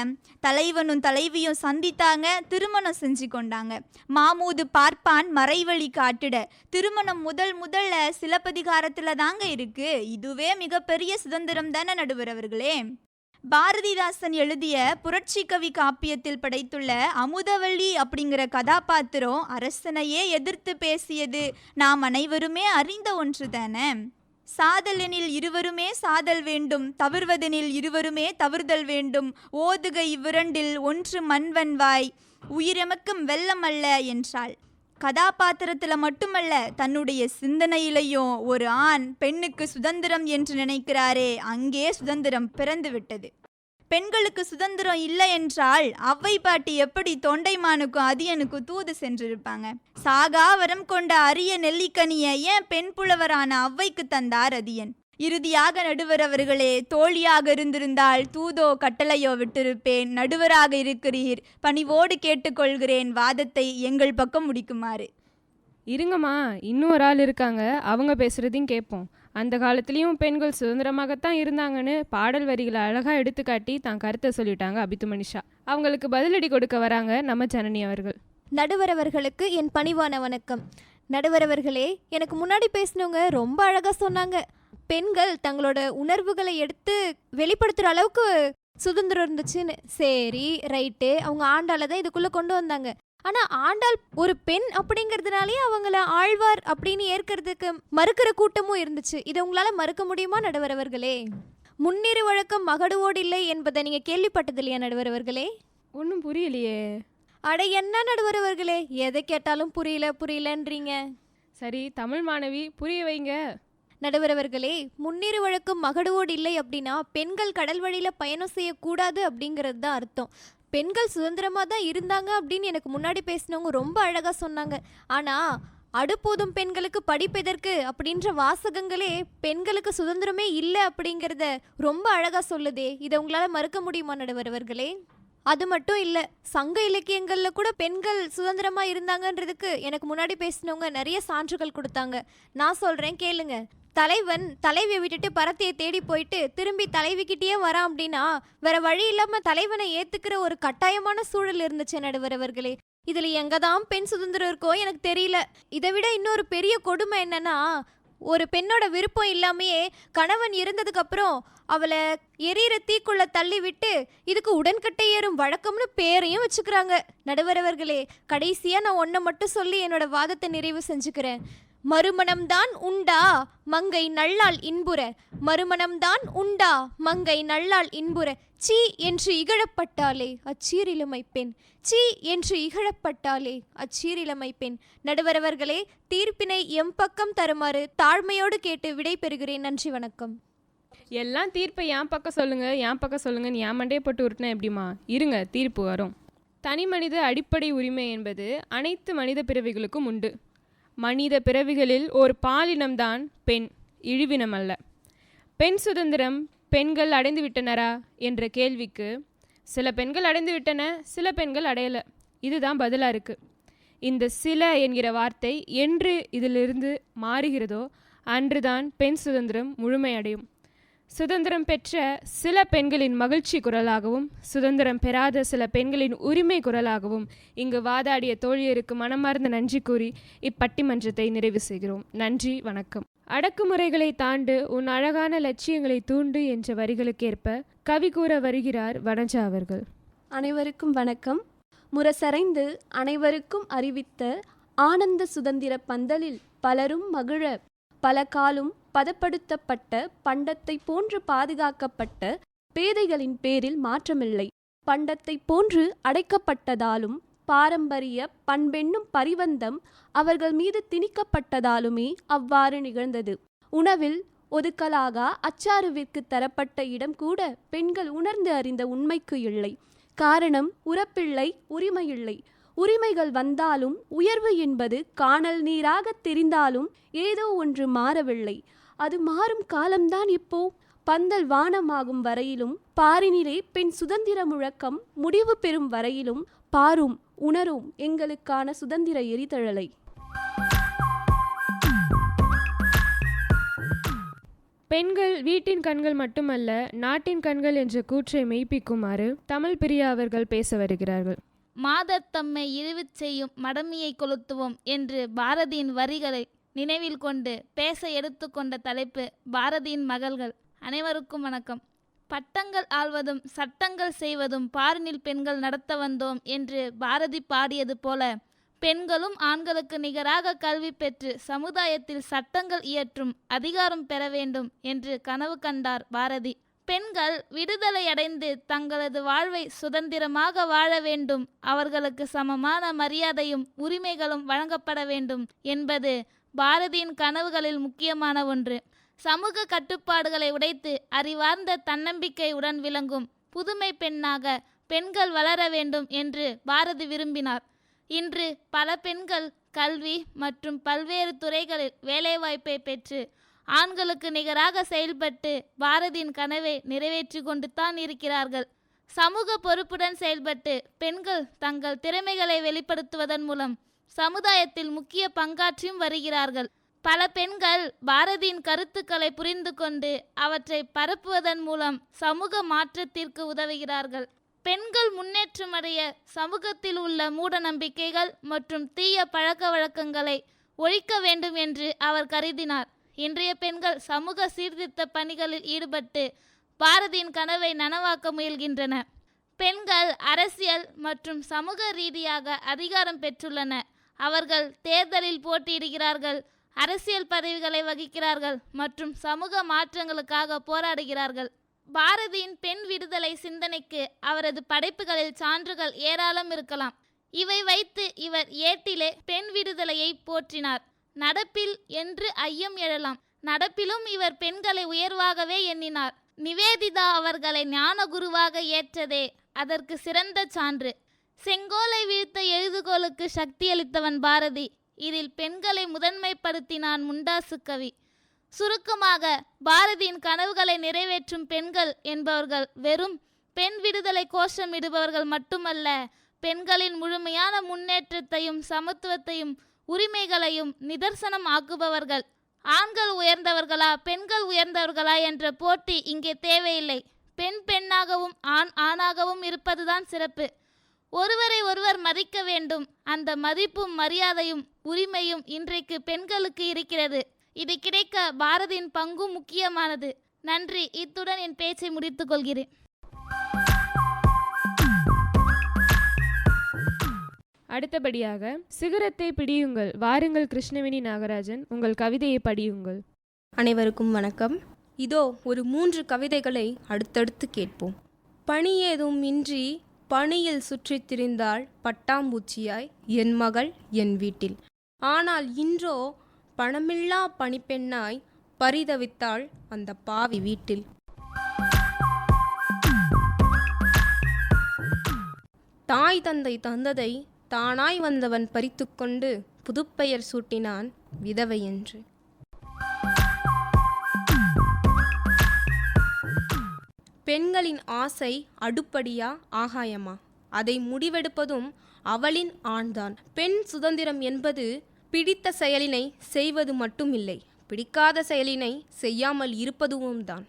தலைவனும் தலைவியும் சந்தித்தாங்க, திருமணம் செஞ்சு கொண்டாங்க. மாமூது பார்ப்பான் மறைவழி காட்டிட. திருமணம் முதல்ல சிலப்பதிகாரத்தில் தாங்க இருக்கு. இதுவே மிகப்பெரிய சுதந்திரம் தானே நடுவர் அவர்களே? பாரதிதாசன் எழுதிய புரட்சி கவி காப்பியத்தில் படைத்துள்ள அமுதவள்ளி அப்படிங்கிற கதாபாத்திரம் அரசனையே எதிர்த்து பேசியது நாம் அனைவருமே அறிந்த ஒன்று தானே. சாதலெனில் இருவருமே சாதல் வேண்டும், தவிர்வதெனில் இருவருமே தவிர்தல் வேண்டும், ஓதுக இவ்விரண்டில் ஒன்று மண்வன்வாய், உயிரெமக்கும் வெள்ளம் அல்ல என்றாள். கதாபாத்திரத்தில் மட்டுமல்ல, தன்னுடைய சிந்தனையிலையும் ஒரு ஆண் பெண்ணுக்கு சுதந்திரம் என்று நினைக்கிறாரே, அங்கே சுதந்திரம் பிறந்து விட்டது. பெண்களுக்கு சுதந்திரம் இல்லை என்றால் அவ்வை பாட்டி எப்படி தொண்டைமானுக்கும் அதியனுக்கும் தூது சென்றிருப்பாங்க? சாகா வரம் கொண்ட அரிய நெல்லிக்கனியை ஏன் பெண் புலவரான அவ்வைக்கு தந்தார் அதியன்? இறுதியாக நடுவர் அவர்களே, தோழியாக இருந்திருந்தால் தூதோ கட்டளையோ விட்டிருப்பேன். நடுவராக இருக்கிறீர், பணிவோடு கேட்டுக்கொள்கிறேன், வாதத்தை எங்கள் பக்கம் முடிக்குமாறு. இருங்கம்மா, இன்னொரு ஆள் இருக்காங்க, அவங்க பேசுகிறதையும் கேட்போம். அந்த காலத்துலேயும் பெண்கள் சுதந்திரமாகத்தான் இருந்தாங்கன்னு பாடல் வரிகளை அழகாக எடுத்துக்காட்டி தான் கருத்தை சொல்லிட்டாங்க அபித்து மனிஷா. அவங்களுக்கு பதிலடி கொடுக்க வராங்க நம்ம ஜனனி அவர்கள். நடுவர் அவர்களுக்கு என் பணிவான வணக்கம். நடுவர் அவர்களே, எனக்கு முன்னாடி பேசினவங்க ரொம்ப அழகாக சொன்னாங்க. பெண்கள் தங்களோட உணர்வுகளை எடுத்து வெளிப்படுத்துகிற அளவுக்கு சுதந்திரம் இருந்துச்சுன்னு. சரி, ரைட்டு, அவங்க ஆண்டாளை தான் இதுக்குள்ளே கொண்டு வந்தாங்க. ஆனால் ஆண்டாள் ஒரு பெண் அப்படிங்கிறதுனாலே அவங்கள ஆழ்வார் அப்படின்னு ஏற்கிறதுக்கு மறுக்கிற கூட்டமும் இருந்துச்சு. இதை உங்களால் மறுக்க முடியுமா நடுவர் அவர்களே? முன்னிரு வழக்கம் மகடுவோடு இல்லை என்பதை நீங்கள் கேள்விப்பட்டது இல்லையா நடுவர் அவர்களே? ஒன்றும் புரியலையே. அட என்ன நடுவர் அவர்களே, எதை கேட்டாலும் புரியலன்றீங்க. சரி, தமிழ் மாணவி, புரிய வைங்க. நடுவர் அவர்களே, முன்னிரு வழக்கம் மகடுவோடு இல்லை அப்படின்னா பெண்கள் கடல் வழியில் பயணம் செய்யக்கூடாது அப்படிங்கிறது தான் அர்த்தம். பெண்கள் சுதந்திரமாக தான் இருந்தாங்க அப்படின்னு எனக்கு முன்னாடி பேசினவங்க ரொம்ப அழகாக சொன்னாங்க. ஆனால் அடுப்போதும் பெண்களுக்கு படிப்பெதற்கு அப்படின்ற வாசகங்களே பெண்களுக்கு சுதந்திரமே இல்லை அப்படிங்கிறத ரொம்ப அழகாக சொல்லுதே. இதை உங்களால் மறுக்க முடியுமா நடுவர் அவர்களே? அது மட்டும் இல்லை, சங்க இலக்கியங்களில் கூட பெண்கள் சுதந்திரமாக இருந்தாங்கன்றதுக்கு எனக்கு முன்னாடி பேசினவங்க நிறைய சான்றுகள் கொடுத்தாங்க. நான் சொல்கிறேன் கேளுங்க. தலைவன் தலைவியை விட்டுட்டு பரத்தையை தேடி போயிட்டு திரும்பி தலைவிக்கிட்டே வரான் அப்படின்னா வேற வழி இல்லாமல் தலைவனை ஏற்றுக்கிற ஒரு கட்டாயமான சூழல் இருந்துச்சு நடுவர் அவர்களே. இதில் எங்கே தான் பெண் சுதந்திரம் இருக்கோ எனக்கு தெரியல. இதை விட இன்னொரு பெரிய கொடுமை என்னன்னா, ஒரு பெண்ணோட விருப்பம் இல்லாமையே கணவன் இருந்ததுக்கப்புறம் அவளை எரியிற தீக்குள்ள தள்ளி விட்டு இதுக்கு உடன்கட்டை ஏறும் வழக்கம்னு பேரையும் வச்சுக்கிறாங்க. நடுவர் அவர்களே, கடைசியாக நான் ஒன்றை மட்டும் சொல்லி என்னோட வாதத்தை நிறைவு செஞ்சுக்கிறேன். மறுமணம்தான் உண்டா மங்கை நல்லாள் இன்புற, மறுமணம்தான் உண்டா மங்கை நல்லாள் இன்புற, சீ என்று இகழப்பட்டாலே அச்சீரிலுமை பெண், சீ என்று இகழப்பட்டாலே அச்சீரிலுமை பெண். நடுவரவர்களே, தீர்ப்பினை எம் பக்கம் தருமாறு தாழ்மையோடு கேட்டு விடை பெறுகிறேன். நன்றி, வணக்கம். எல்லாம் தீர்ப்பை என் பக்கம் சொல்லுங்கன்னு என் மண்டையை போட்டு உருட்டினா எப்படிமா? இருங்க, தீர்ப்பு வரும். தனி மனித அடிப்படை உரிமை என்பது அனைத்து மனித பிறவிகளுக்கும் உண்டு. மனித பிறவிகளில் ஒரு பாலினம்தான் பெண், இழிவினம் அல்ல. பெண் சுதந்திரம் பெண்கள் அடைந்து விட்டனரா என்ற கேள்விக்கு சில பெண்கள் அடைந்து விட்டன, சில பெண்கள் அடையலை. இதுதான் பதிலாக இருக்குது. இந்த சில என்கிற வார்த்தை என்று இதிலிருந்து மாறுகிறதோ அன்றுதான் பெண் சுதந்திரம் முழுமையடையும். சுதந்திரம் பெற்ற சில பெண்களின் மகிழ்ச்சி குரலாகவும் சுதந்திரம் பெறாத சில பெண்களின் உரிமை குரலாகவும் இங்கு வாதாடிய தோழியருக்கு மனமார்ந்த நன்றி கூறி இப்பட்டிமன்றத்தை நிறைவு செய்கிறோம். நன்றி, வணக்கம். அடக்குமுறைகளை தாண்டு உன் அழகான லட்சியங்களை தூண்டு என்ற வரிகளுக்கேற்ப கவி கூற வருகிறார் வனஜா அவர்கள். அனைவருக்கும் வணக்கம். முரசறைந்து அனைவருக்கும் அறிவித்த ஆனந்த சுதந்திர பந்தலில் பலரும் மகிழ பல காலும் பதப்படுத்தப்பட்ட பண்டத்தை போன்று பாதுகாக்கப்பட்ட பேதைகளின் பேரில் மாற்றமில்லை. பண்டத்தை போன்று அடைக்கப்பட்டதாலும் பாரம்பரிய பண்பென்னும் பரிவந்தம் அவர்கள் மீது திணிக்கப்பட்டதாலுமே அவ்வாறு நிகழ்ந்தது. உணவில் ஒதுக்கலாக அச்சாறுவிற்கு தரப்பட்ட இடம் கூட பெண்கள் உணர்ந்து அறிந்த உண்மைக்கு இல்லை. காரணம், உறப்பில்லை, உரிமையில்லை. உரிமைகள் வந்தாலும் உயர்வு என்பது காணல் நீராக தெரிந்தாலும் ஏதோ ஒன்று மாறவில்லை. அது மாறும் காலம்தான் இப்போ. பந்தல் வானமாகும் வரையிலும், பாரினிலே பெண் சுதந்திர முழக்கம் முடிவு பெறும் வரையிலும் பாரும் உணரும் எங்களுக்கான சுதந்திர எரிதழலை. பெண்கள் வீட்டின் கண்கள் மட்டுமல்ல, நாட்டின் கண்கள் என்ற கூற்றை மெய்ப்பிக்குமாறு தமிழ் பிரியா அவர்கள் பேச வருகிறார்கள். மாதர் தம்மை இழிவுச் செய்யும் மடமையை கொளுத்துவோம் என்று பாரதியின் வரிகளை நினைவில் கொண்டு பேச எடுத்துக்கொண்ட தலைப்பு பாரதியின் மகள்கள். அனைவருக்கும் வணக்கம். பட்டங்கள் ஆள்வதும் சட்டங்கள் செய்வதும் பாரினில் பெண்கள் நடத்த வந்தோம் என்று பாரதி பாடியது போல, பெண்களும் ஆண்களுக்கு நிகராக கல்வி பெற்று சமுதாயத்தில் சட்டங்கள் இயற்றும் அதிகாரம் பெற வேண்டும் என்று கனவு கண்டார் பாரதி. பெண்கள் விடுதலை அடைந்து தங்களது வாழ்வை சுதந்திரமாக வாழ வேண்டும், அவர்களுக்கு சமமான மரியாதையும் உரிமைகளும் வழங்கப்பட வேண்டும் என்பது பாரதியின் கனவுகளில் முக்கியமான ஒன்று. சமூக கட்டுப்பாடுகளை உடைத்து அறிவார்ந்த தன்னம்பிக்கையுடன் விளங்கும் புதுமை பெண்ணாக பெண்கள் வளர வேண்டும் என்று பாரதி விரும்பினார். இன்று பல பெண்கள் கல்வி மற்றும் பல்வேறு துறைகளில் வேலைவாய்ப்பை பெற்று ஆண்களுக்கு நிகராக செயல்பட்டு பாரதியின் கனவை நிறைவேற்றி கொண்டு தான் இருக்கிறார்கள். சமூக பொறுப்புடன் செயல்பட்டு பெண்கள் தங்கள் திறமைகளை வெளிப்படுத்துவதன் மூலம் சமுதாயத்தில் முக்கிய பங்காற்றியும் வருகிறார்கள். பல பெண்கள் பாரதியின் கருத்துக்களை புரிந்து கொண்டு அவற்றை பரப்புவதன் மூலம் சமூக மாற்றத்திற்கு உதவுகிறார்கள். பெண்கள் முன்னேற்றமடைய சமூகத்தில் உள்ள மூட நம்பிக்கைகள் மற்றும் தீய பழக்க வழக்கங்களை ஒழிக்க வேண்டும் என்று அவர் கருதினார். இன்றைய பெண்கள் சமூக சீர்திருத்த பணிகளில் ஈடுபட்டு பாரதியின் கனவை நனவாக்க முயல்கின்றன. பெண்கள் அரசியல் மற்றும் சமூக ரீதியாக அதிகாரம் பெற்றுள்ளனர். அவர்கள் தேர்தலில் போட்டியிடுகிறார்கள், அரசியல் பதவிகளை வகிக்கிறார்கள் மற்றும் சமூக மாற்றங்களுக்காக போராடுகிறார்கள். பாரதியின் பெண் விடுதலை சிந்தனைக்கு அவரது படைப்புகளில் சான்றுகள் ஏராளம் இருக்கலாம். இவை வைத்து இவர் ஏட்டிலே பெண் விடுதலையை போற்றினார். நடப்பில் என்று ஐயம் எழலாம். நடப்பிலும் இவர் பெண்களை உயர்வாகவே எண்ணினார். நிவேதிதா அவர்களை ஞான குருவாக ஏற்றதே அதற்கு சிறந்த சான்று. செங்கோலை வீழ்த்த எழுதுகோலுக்கு சக்தியளித்தவன் பாரதி. இதில் பெண்களை முதன்மைப்படுத்தினான் முண்டாசு கவி. சுருக்கமாக, பாரதியின் கனவுகளை நிறைவேற்றும் பெண்கள் என்பவர்கள் வெறும் பெண் விடுதலை கோஷமிடுபவர்கள் மட்டுமல்ல, பெண்களின் முழுமையான முன்னேற்றத்தையும் சமத்துவத்தையும் உரிமைகளையும் நிதர்சனம் ஆக்குபவர்கள். ஆண்கள் உயர்ந்தவர்களா பெண்கள் உயர்ந்தவர்களா என்ற போட்டி இங்கே தேவையில்லை. பெண் பெண்ணாகவும் ஆண் ஆணாகவும் இருப்பதுதான் சிறப்பு. ஒருவரை ஒருவர் மதிக்க வேண்டும். அந்த மதிப்பும் மரியாதையும் உரிமையும் இன்றைக்கு பெண்களுக்கு இருக்கிறது. இது கிடைக்க பாரதியின் பங்கும் முக்கியமானது. நன்றி. இத்துடன் என் பேச்சை முடித்துக் கொள்கிறேன். அடுத்தபடியாக சிகரத்தை பிடியுங்கள் வாருங்கள் கிருஷ்ணவேணி நாகராஜன், உங்கள் கவிதையை படியுங்கள். அனைவருக்கும் வணக்கம். இதோ ஒரு 3 கவிதைகளை அடுத்தடுத்து கேட்போம். பணி ஏதும் இன்றி பணியில் சுற்றித் திரிந்தாள் பட்டாம்பூச்சியாய் என் மகள் என் வீட்டில். ஆனால் இன்றோ பணமில்லா பணிப்பெண்ணாய் பரிதவித்தாள் அந்த பாவி வீட்டில். தாய் தந்தை தந்ததை தானாய் வந்தவன் பறித்து கொண்டு புதுப்பெயர் சூட்டினான் விதவை என்று. பெண்களின் ஆசை அடுப்படியா ஆகாயமா? அதை முடிவெடுப்பதும் அவளின் ஆண்தான். பெண் சுதந்திரம் என்பது பிடித்த செயலினை செய்வது மட்டுமில்லை, பிடிக்காத செயலினை செய்யாமல் இருப்பதுவும் தான்.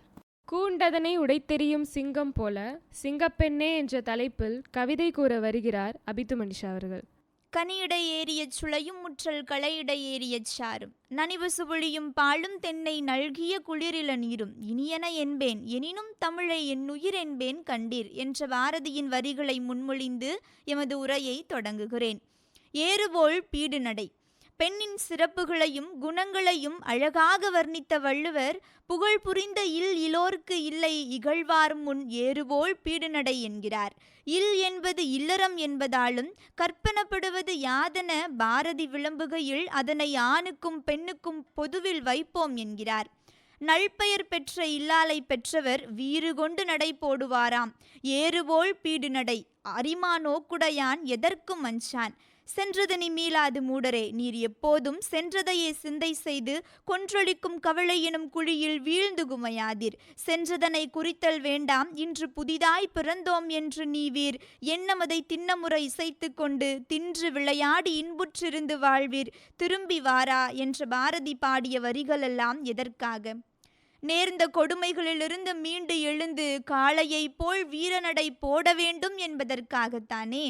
கூண்டதனை உடைத்தெறியும் சிங்கம் போல சிங்கப்பெண்ணே என்ற தலைப்பில் கவிதை கூற வருகிறார் அபித்து மனிஷா அவர்கள். கனியிடை ஏறிய சுளையும் முற்றல் களையிடை ஏறிய சாரும் நனிவு சுவழியும் பாலும் தென்னை நல்கிய குளிரில நீரும் இனியன என்பேன் எனினும் தமிழை என் உயிர் என்பேன் கண்டீர் என்ற பாரதியின் வரிகளை முன்மொழிந்து எமது உரையை தொடங்குகிறேன். ஏறுபோல் பீடு நடை. பெண்ணின் சிறப்புகளையும் குணங்களையும் அழகாக வர்ணித்த வள்ளுவர் புகழ் புரிந்த இலோர்க்கு இல்லை இகழ்வார் முன் ஏறுபோல் பீடுநடை என்கிறார். இல் என்பது இல்லறம் என்பதாலும் கற்பனப்படுவது யாதென பாரதி விளம்புகையில் அதனை ஆணுக்கும் பெண்ணுக்கும் பொதுவில் வைப்போம் என்கிறார். நல்பெயர் பெற்ற இல்லாலை பெற்றவர் வீறு கொண்டு நடை போடுவாராம். ஏறுபோல் பீடு நடை அரிமா நோக்குடையான் எதற்கும் அஞ்சான். சென்றதனி மீளாது மூடரே, நீர் எப்போதும் சென்றதையே சிந்தை செய்து கொன்றொழிக்கும் கவலை எனும் குழியில் வீழ்ந்து குமையாதீர். சென்றதனை குறித்தல் வேண்டாம், இன்று புதிதாய் பிறந்தோம் என்று நீவீர். எண்ணமதை திண்ணமுறை இசைத்து கொண்டு தின்று விளையாடி இன்புற்றிருந்து வாழ்வீர். திரும்பி வாரா என்ற பாரதி பாடிய வரிகளெல்லாம் எதற்காக? நேர்ந்த கொடுமைகளிலிருந்து மீண்டு எழுந்து காளையை போல் வீரநடை போட வேண்டும் என்பதற்காகத்தானே?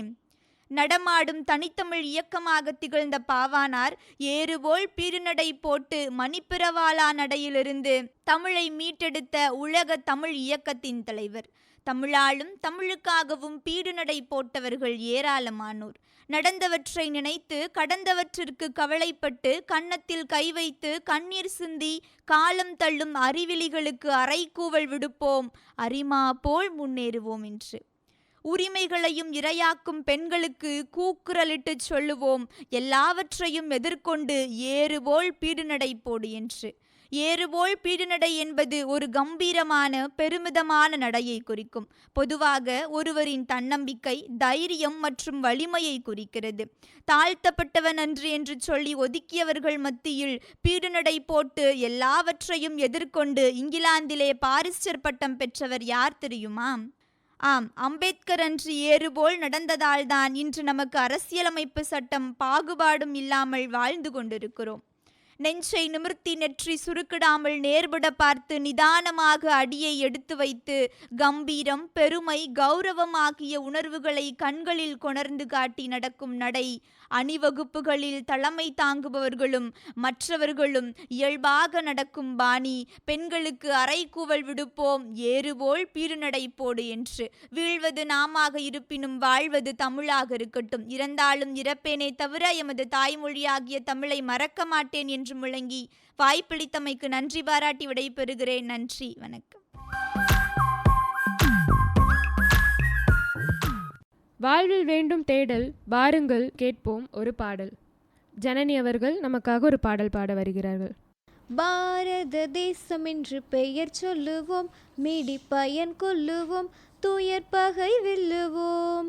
நடமாடும் தனித்தமிழ் இயக்கமாக திகழ்ந்த பாவானார் ஏறுபோல் பீருநடை போட்டு மணிப்பிரவாளா நடையிலிருந்து தமிழை மீட்டெடுத்த உலக தமிழ் இயக்கத்தின் தலைவர். தமிழாலும் தமிழுக்காகவும் பீடுநடை போட்டவர்கள் ஏராளமானோர். நடந்தவற்றை நினைத்து கடந்தவற்றிற்கு கவலைப்பட்டு கன்னத்தில் கை வைத்து கண்ணீர் சிந்தி காலம் தள்ளும் அறிவிலிகளுக்கு அறைகூவல் விடுப்போம், அரிமா போல் முன்னேறுவோம் என்று. உரிமைகளையும் இரையாக்கும் பெண்களுக்கு கூக்குரலிட்டு சொல்லுவோம், எல்லாவற்றையும் எதிர்கொண்டு ஏறுபோல் பீடுநடை போடு என்று. ஏறுபோல் பீடுநடை என்பது ஒரு கம்பீரமான பெருமிதமான நடையை குறிக்கும். பொதுவாக ஒருவரின் தன்னம்பிக்கை, தைரியம் மற்றும் வலிமையை குறிக்கிறது. தாழ்த்தப்பட்டவன் அன்று என்று சொல்லி ஒதுக்கியவர்கள் மத்தியில் பீடுநடை போட்டு எல்லாவற்றையும் எதிர்கொண்டு இங்கிலாந்திலே பாரிஸ்டர் பட்டம் பெற்றவர் யார் தெரியுமா? ஆம், அம்பேத்கர் அன்று ஏறுபோல் நடந்ததால்தான் இன்று நமக்கு அரசியலமைப்பு சட்டம் பாகுபாடும் இல்லாமல் வாழ்ந்து கொண்டிருக்கிறோம். நெஞ்சை நிமிர்த்தி நெற்றி சுருக்கிடாமல் நேர்பட பார்த்து நிதானமாக அடியை எடுத்து வைத்து கம்பீரம், பெருமை, கௌரவம் ஆகிய உணர்வுகளை கண்களில் கொணர்ந்து காட்டி நடக்கும் நடை அணிவகுப்புகளில் தலைமை தாங்குபவர்களும் மற்றவர்களும் இயல்பாக நடக்கும் பாணி. பெண்களுக்கு அறைகூவல் விடுப்போம், ஏறுபோல் பீருநடை போடு என்று. வீழ்வது நாமாக இருப்பினும் வாழ்வது தமிழாக இருக்கட்டும். இறந்தாலும் இறப்பேனே தவிர எமது தாய்மொழியாகிய தமிழை மறக்க மாட்டேன் என்று முழங்கி வாய்ப்பிளித்தமைக்கு நன்றி பாராட்டி விடைபெறுகிறேன். நன்றி, வணக்கம். வாழ்வில் வேண்டும் தேடல், வாருங்கள் கேட்போம் ஒரு பாடல். ஜனனி அவர்கள் நமக்காக ஒரு பாடல் பாட வருகிறார்கள். பாரத தேசம் என்று பெயர் சொல்லுவோம், மீடி பயன் கொல்லுவோம், துயர் பகை வெல்லுவோம்.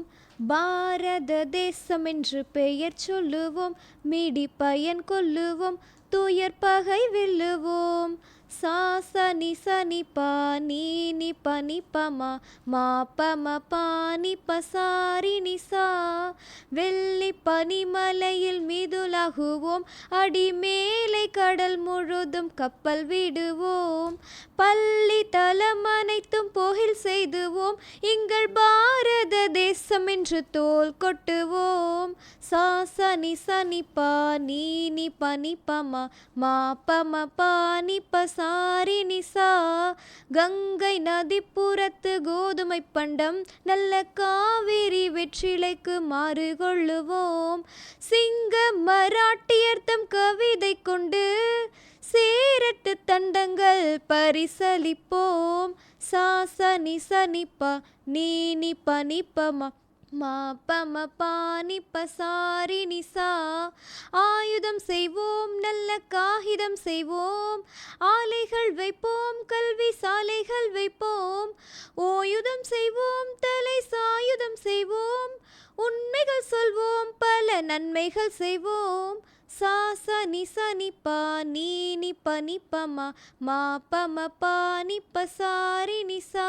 பாரத தேசம் என்று பெயர் சொல்லுவோம், மீடி பயன் கொல்லுவோம், துயர் பகை வெல்லுவோம். சா சனி சனி பா நீ நி பனி பமா மா பம பானி பசாரி நிசா. வெள்ளி பனிமலையில் மிதுலகுவோம், அடி மேலே கடல் முழுதும் கப்பல் விடுவோம். பள்ளி தலம் அனைத்தும் போகில் செய்துவோம், எங்கள் பாரத தேசம் என்று தோல் கொட்டுவோம். சா சனி சனி பா நீ நி பனி பமா மா பம பானி பசாரி நிசா. கங்கை நதிப்புறத்து கோதுமை பண்டம், நல்ல காவிரி வெற்றிலைக்கு மாறு கொள்ளுவோம். சிங்க மராட்டியர் தம் கவிதை கொண்டு சேரட்டு தண்டங்கள் பரிசளிப்போம். சா சனி சனி பா நீ நி பனி பமா மா பம பானி பசாரி நிசா. ஆயுதம் செய்வோம், நல்ல காகிதம் செய்வோம், ஆலைகள் வைப்போம், கல்வி சாலைகள் வைப்போம். ஓயுதம் செய்வோம், தலை சாயுதம் செய்வோம், உண்மைகள் சொல்வோம், பல நன்மைகள் செய்வோம். சா சனி சனி பா நீ நி பனி பமா மா பம பானி பசாரி நிசா.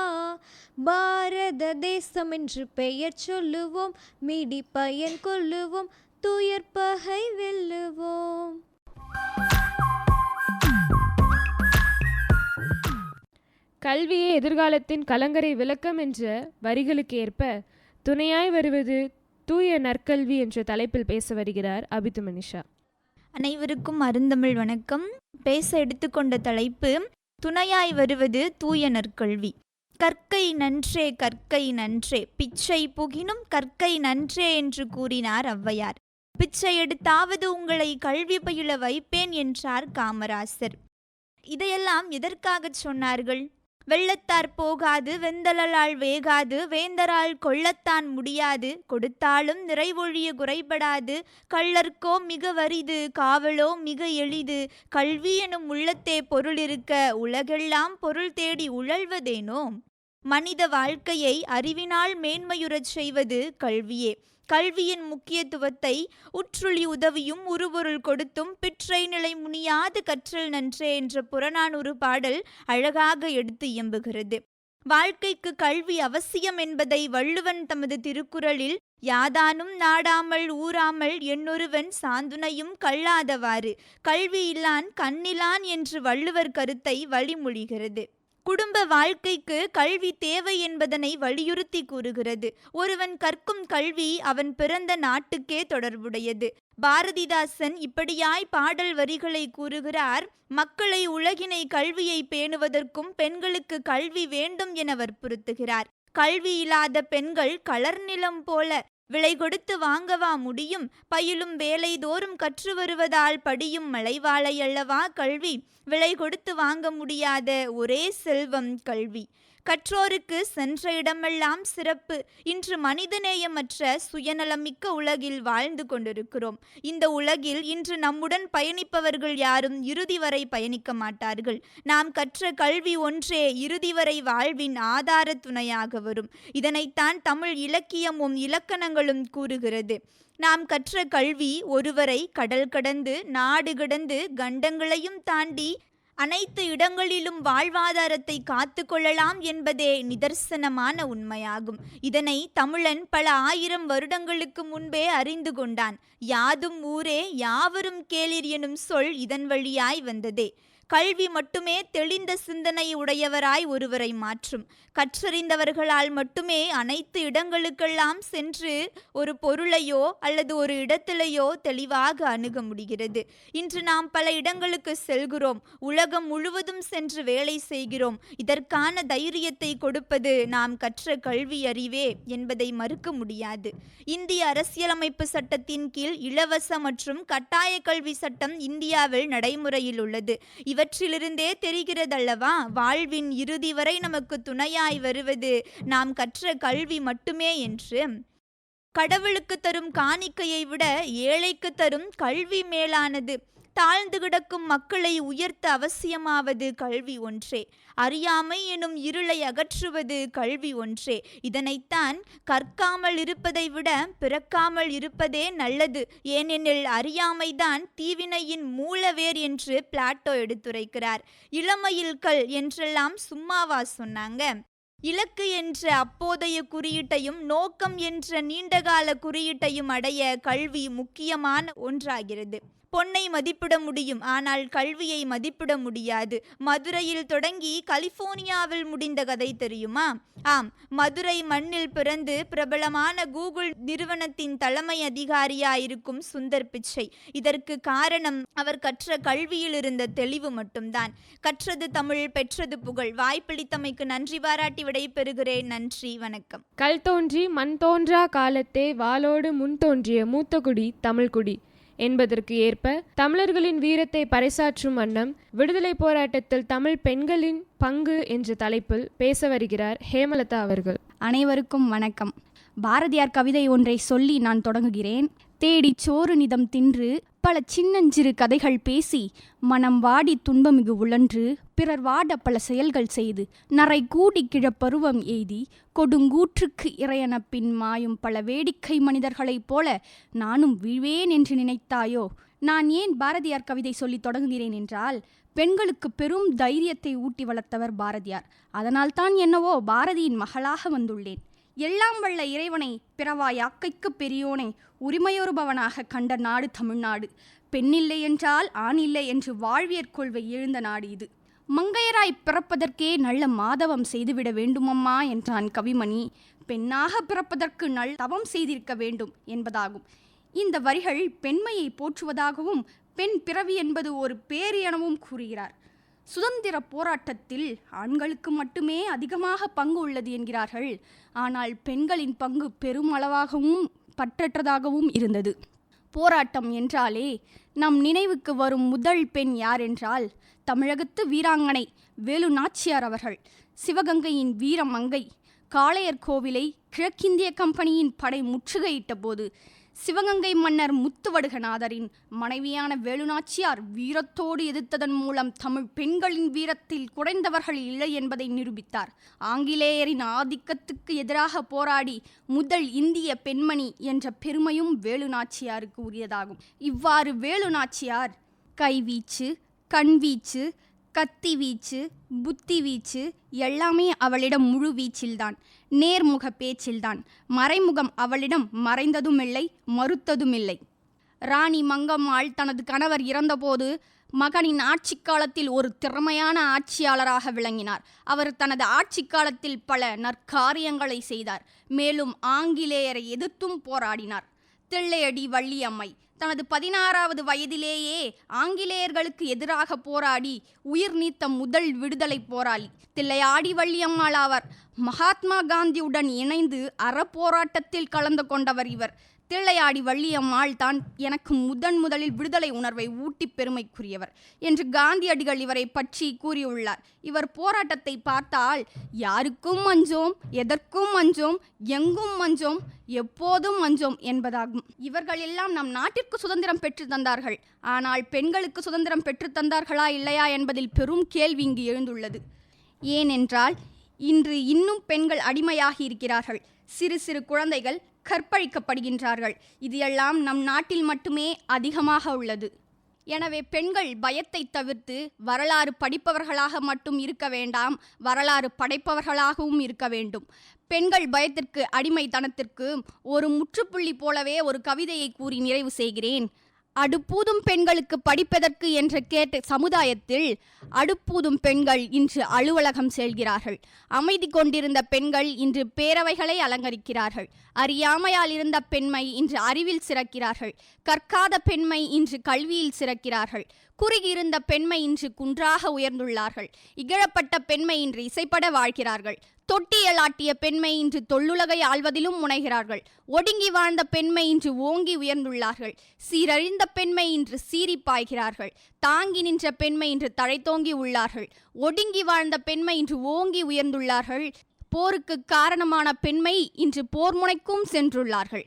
பாரத தேசம் என்று பெயர் சொல்லுவோம், மீடி பயன் கொள்ளுவோம், துயர் பகை வெல்லுவோம். கல்வியே எதிர்காலத்தின் கலங்கரை விளக்கம் என்ற வரிகளுக்கு ஏற்ப துணையாய் வருவது தூய நற்கல்வி என்ற தலைப்பில் பேச வருகிறார் அபிது மனிஷா. அனைவருக்கும் அருந்தமிழ் வணக்கம். பேச எடுத்துக்கொண்ட தலைப்பு துணையாய் வருவது தூய நற்கல்வி. கற்கை நன்றே கற்கை நன்றே, பிச்சை புகினும் கற்கை நன்றே என்று கூறினார் ஔவையார். பிச்சை எடுத்தாவது உங்களை கல்வி பயில வைப்பேன் என்றார் காமராசர். இதையெல்லாம் எதற்காக சொன்னார்கள்? வெள்ளத்தார் போகாது, வெந்தலால் வேகாது, வேந்தரால் கொள்ளத்தான் முடியாது, கொடுத்தாலும் நிறைவொழிய குறைபடாது, கள்ளர்க்கோ மிக வரிது, காவலோ மிக எளிது, கல்வி எனும் உள்ளத்தே பொருள் இருக்க உலகெல்லாம் பொருள் தேடி உழல்வதேனோ. மனித வாழ்க்கையை அறிவினால் மேன்மையுறச் செய்வது கல்வியே. கல்வியின் முக்கியத்துவத்தை உற்றுளி உதவியும் உருபொருள் கொடுத்தும் பிற்றை நிலை முனியாது கற்றல் நன்றே என்ற புறநானூறு பாடல் அழகாக எடுத்து இயம்புகிறது. வாழ்க்கைக்கு கல்வி அவசியம் என்பதை வள்ளுவன் தமது திருக்குறளில் யாதானும் நாடாமல் ஊராமல் என்னொருவன் சாந்துணையும் கல்லாதவாறு கல்வி இல்லான் கண்ணிலான் என்று வள்ளுவர் கருத்தை வழிமொழிகிறது. குடும்ப வாழ்க்கைக்கு கல்வி தேவை என்பதனை வலியுறுத்தி கூறுகிறது. ஒருவன் கற்கும் கல்வி அவன் பிறந்த நாட்டுக்கே தொடர்புடையது. பாரதிதாசன் இப்படியாய் பாடல் வரிகளை கூறுகிறார். மக்களை உலகினை கல்வியை பேணுவதற்கும் பெண்களுக்கு கல்வி வேண்டும் என வற்புறுத்துகிறார். கல்வி இல்லாத பெண்கள் கலர்நிலம் போல விலை கொடுத்து வாங்கவா முடியும்? பயிலும் வேலை தோறும் கற்று வருவதால் படியும் மலைவாழை அல்லவா கல்வி. விலை கொடுத்து வாங்க முடியாத ஒரே செல்வம் கல்வி. கற்றோருக்கு சென்ற இடமெல்லாம் சிறப்பு. இன்று மனிதநேயமற்ற சுயநலமிக்க உலகில் வாழ்ந்து கொண்டிருக்கிறோம். இந்த உலகில் இன்று நம்முடன் பயணிப்பவர்கள் யாரும் இறுதி வரை பயணிக்க மாட்டார்கள். நாம் கற்ற கல்வி ஒன்றே இறுதி வரை வாழ்வின் ஆதார துணையாக வரும். இதனைத்தான் தமிழ் இலக்கியமும் இலக்கணங்களும் கூறுகிறது. நாம் கற்ற கல்வி ஒருவரை கடல் கடந்து நாடு கடந்து கண்டங்களையும் தாண்டி அனைத்து இடங்களிலும் வாழ்வாதாரத்தை காத்து கொள்ளலாம் என்பதே நிதர்சனமான உண்மையாகும். இதனை தமிழன் பல 1000 வருடங்களுக்கு முன்பே அறிந்து கொண்டான். யாதும் ஊரே யாவரும் கேளிர் எனும் சொல் இதன் வழியாய் வந்ததே. கல்வி மட்டுமே தெளிந்த சிந்தனை உடையவராய் ஒருவரை மாற்றும். கற்றறிந்தவர்களால் மட்டுமே அனைத்து இடங்களுக்கெல்லாம் சென்று ஒரு பொருளையோ அல்லது ஒரு இடத்திலேயோ தெளிவாக அணுக முடிகிறது. இன்று நாம் பல இடங்களுக்கு செல்கிறோம். உலகம் முழுவதும் சென்று வேலை செய்கிறோம். இதற்கான தைரியத்தை கொடுப்பது நாம் கற்ற கல்வி அறிவே என்பதை மறுக்க முடியாது. இந்திய அரசியலமைப்பு சட்டத்தின் கீழ் இலவச மற்றும் கட்டாய கல்வி சட்டம் இந்தியாவில் நடைமுறையில் உள்ளது. இவற்றிலிருந்தே தெரிகிறதல்லவா வாழ்வின் இறுதி வரை நமக்கு துணையாய் வருவது நாம் கற்ற கல்வி மட்டுமே என்று. கடவுளுக்கு தரும் காணிக்கையை விட ஏழைக்கு தரும் கல்வி மேலானது. தாழ்ந்து கிடக்கும் மக்களை உயர்த்த அவசியமாவது கல்வி ஒன்றே. அறியாமை எனும் இருளை அகற்றுவது கல்வி ஒன்றே. இதனைத்தான் கற்காமல் இருப்பதை விட பிறக்காமல் இருப்பதே நல்லது, ஏனெனில் அறியாமைதான் தீவினையின் மூலவேர் என்று பிளாட்டோ எடுத்துரைக்கிறார். இளமையில் கல் என்றெல்லாம் சும்மாவா சொன்னாங்க? இலக்கு என்ற அப்போதைய குறியீட்டையும் நோக்கம் என்ற நீண்டகால குறியீட்டையும் அடைய கல்வி முக்கியமான ஒன்றாகிறது. பொன்னை மதிப்பிட முடியும், ஆனால் கல்வியை மதிப்பிட முடியாது. மதுரையில் தொடங்கி கலிபோர்னியாவில் முடிந்த கதை தெரியுமா? ஆம், மதுரை மண்ணில் பிறந்து பிரபலமான கூகுள் நிறுவனத்தின் தலைமை அதிகாரியாயிருக்கும் சுந்தர் பிச்சை. இதற்கு காரணம் அவர் கற்ற கல்வியில் இருந்த தெளிவு மட்டும்தான். கற்றது தமிழ், பெற்றது புகழ். வாய்ப்பளித்தமைக்கு நன்றி பாராட்டி விடைபெறுகிறேன். நன்றி, வணக்கம். கல் தோன்றி மண் தோன்றா காலத்தே வாளோடு முன் தோன்றிய மூத்தகுடி தமிழ்குடி என்பதற்கு ஏற்ப தமிழர்களின் வீரத்தை பறைசாற்றும் வண்ணம் விடுதலை போராட்டத்தில் தமிழ் பெண்களின் பங்கு என்ற தலைப்பில் பேச வருகிறார் ஹேமலதா அவர்கள். அனைவருக்கும் வணக்கம். பாரதியார் கவிதை ஒன்றை சொல்லி நான் தொடங்குகிறேன். தேடி சோறு நிதம் தின்று பல சின்னஞ்சிறு கதைகள் பேசி மனம் வாடி துன்பமிகு உழன்று பிறர் வாட பல செயல்கள் செய்து நரை கூடி கிழப்பருவம் எய்தி கொடுங்கூற்றுக்கு இறையன பின் மாயும் பல வேடிக்கை மனிதர்களைப் போல நானும் வீழ்வேன் என்று நினைத்தாயோ? நான் ஏன் பாரதியார் கவிதை சொல்லி தொடங்குகிறேன் என்றால், பெண்களுக்கு பெரும் தைரியத்தை ஊட்டி வளர்த்தவர் பாரதியார். அதனால்தான் என்னவோ பாரதியின் மகளாக வந்துள்ளேன். எல்லாம் வல்ல இறைவனை பிறவாய் யாக்கைக்கு பெரியோனை உரிமையொருபவனாக கண்ட நாடு தமிழ்நாடு. பெண்ணில்லை என்றால் ஆண் இல்லை என்று வாழ்வியற் கொள்கை எழுந்த நாடு இது. மங்கையராய் பிறப்பதற்கே நல்ல மாதவம் செய்துவிட வேண்டுமம்மா என்றான் கவிமணி. பெண்ணாக பிறப்பதற்கு தவம் செய்திருக்க வேண்டும் என்பதாகும். இந்த வரிகள் பெண்மையை போற்றுவதாகவும் பெண் பிறவி என்பது ஒரு பேறு எனவும் கூறுகிறார். சுதந்திர போராட்டத்தில் ஆண்களுக்கு மட்டுமே அதிகமாக பங்கு உள்ளது என்கிறார்கள். ஆனால் பெண்களின் பங்கு பெருமளவாகவும் பற்றற்றதாகவும் இருந்தது. போராட்டம் என்றாலே நம் நினைவுக்கு வரும் முதல் பெண் யார் என்றால் தமிழகத்து வீராங்கனை வேலு நாச்சியார் அவர்கள். சிவகங்கையின் வீரமங்கை. காளையர் கோவிலை கிழக்கிந்திய கம்பெனியின் படை முற்றுகையிட்ட போது சிவகங்கை மன்னர் முத்துவடுகநாதரின் மனைவியான வேலுநாச்சியார் வீரத்தோடு எதிர்த்ததன் மூலம் தமிழ் பெண்களின் வீரத்தில் குறைந்தவர்கள் இல்லை என்பதை நிரூபித்தார். ஆங்கிலேயரின் ஆதிக்கத்துக்கு எதிராக போராடி முதல் இந்திய பெண்மணி என்ற பெருமையும் வேலுநாச்சியாருக்கு உரியதாகும். இவ்வாறு வேலுநாச்சியார் கைவீச்சு, கண்வீச்சு, கத்தி வீச்சு, புத்தி வீச்சு எல்லாமே அவளிடம் முழு வீச்சில்தான். நேர்முக பேச்சில்தான். மறைமுகம் அவளிடம் மறைந்ததுமில்லை, மறுத்ததுமில்லை. ராணி மங்கம்மாள் தனது கணவர் இறந்தபோது மகனின் ஆட்சி காலத்தில் ஒரு திறமையான ஆட்சியாளராக விளங்கினார். அவர் தனது ஆட்சி காலத்தில் பல நற்காரியங்களை செய்தார். மேலும் ஆங்கிலேயரை எதிர்த்தும் போராடினார். தில்லையடி வள்ளியம்மை தனது 16வது வயதிலேயே ஆங்கிலேயர்களுக்கு எதிராக போராடி உயிர் நீத்த முதல் விடுதலை போராளி தில்லையாடி வள்ளியம்மாள் ஆவார். மகாத்மா காந்தியுடன் இணைந்து அறப்போராட்டத்தில் கலந்து கொண்டவர் இவர். தில்லையாடி வள்ளியம்மாள் தான் எனக்கு முதலில் விடுதலை உணர்வை ஊட்டி பெருமைக்குரியவர் என்று காந்தியடிகள் இவரை பற்றி கூறியுள்ளார். இவர் போராட்டத்தை பார்த்தால் யாருக்கும் மஞ்சோம், எதற்கும் மஞ்சோம், எங்கும் மஞ்சோம், எப்போதும் மஞ்சோம் என்பதாகும். இவர்கள் எல்லாம் நம் நாட்டிற்கு சுதந்திரம் பெற்று தந்தார்கள். ஆனால் பெண்களுக்கு சுதந்திரம் பெற்று தந்தார்களா இல்லையா என்பதில் பெரும் கேள்வி இங்கு எழுந்துள்ளது. ஏனென்றால் இன்று இன்னும் பெண்கள் அடிமையாகி இருக்கிறார்கள். சிறு சிறு குழந்தைகள் கற்பழிக்கப்படுகின்றார்கள். இது எல்லாம் நம் நாட்டில் மட்டுமே அதிகமாக உள்ளது. எனவே பெண்கள் பயத்தை தவிர்த்து வரலாறு படிப்பவர்களாக மட்டும் இருக்க வேண்டாம், வரலாறு படைப்பவர்களாகவும் இருக்க வேண்டும். பெண்கள் பயத்திற்கு அடிமைத்தனத்திற்கு ஒரு முற்றுப்புள்ளி போலவே ஒரு கவிதையை கூறி நிறைவு செய்கிறேன். அடுப்பூதும் பெண்களுக்கு படிப்பதற்கு என்று கேட்ட சமுதாயத்தில் அடுப்பூதும் பெண்கள் இன்று அலுவலகம் செல்கிறார்கள். அமைதி கொண்டிருந்த பெண்கள் இன்று பேரவைகளை அலங்கரிக்கிறார்கள். அறியாமையால் இருந்த பெண்மை இன்று அறிவில் சிறக்கிறார்கள். கற்காத பெண்மை இன்று கல்வியில் சிறக்கிறார்கள். குறுகியிருந்த பெண்மை இன்று குன்றாக உயர்ந்துள்ளார்கள். இகழப்பட்ட பெண்மை இன்று இசைப்பட வாழ்கிறார்கள். தொட்டியலாட்டிய பெண்மை இன்று தொல்லுலகை ஆள்வதிலும் முனைகிறார்கள். ஒடுங்கி வாழ்ந்த பெண்மை இன்று ஓங்கி உயர்ந்துள்ளார்கள். சீரழிந்த பெண்மை இன்று சீறி பாய்கிறார்கள். தாங்கி நின்ற பெண்மை இன்று தழைத்தோங்கி உள்ளார்கள். ஒடுங்கி வாழ்ந்த பெண்மை இன்று ஓங்கி உயர்ந்துள்ளார்கள். போருக்கு காரணமான பெண்மை இன்று போர் முனைக்கும் சென்றுள்ளார்கள்.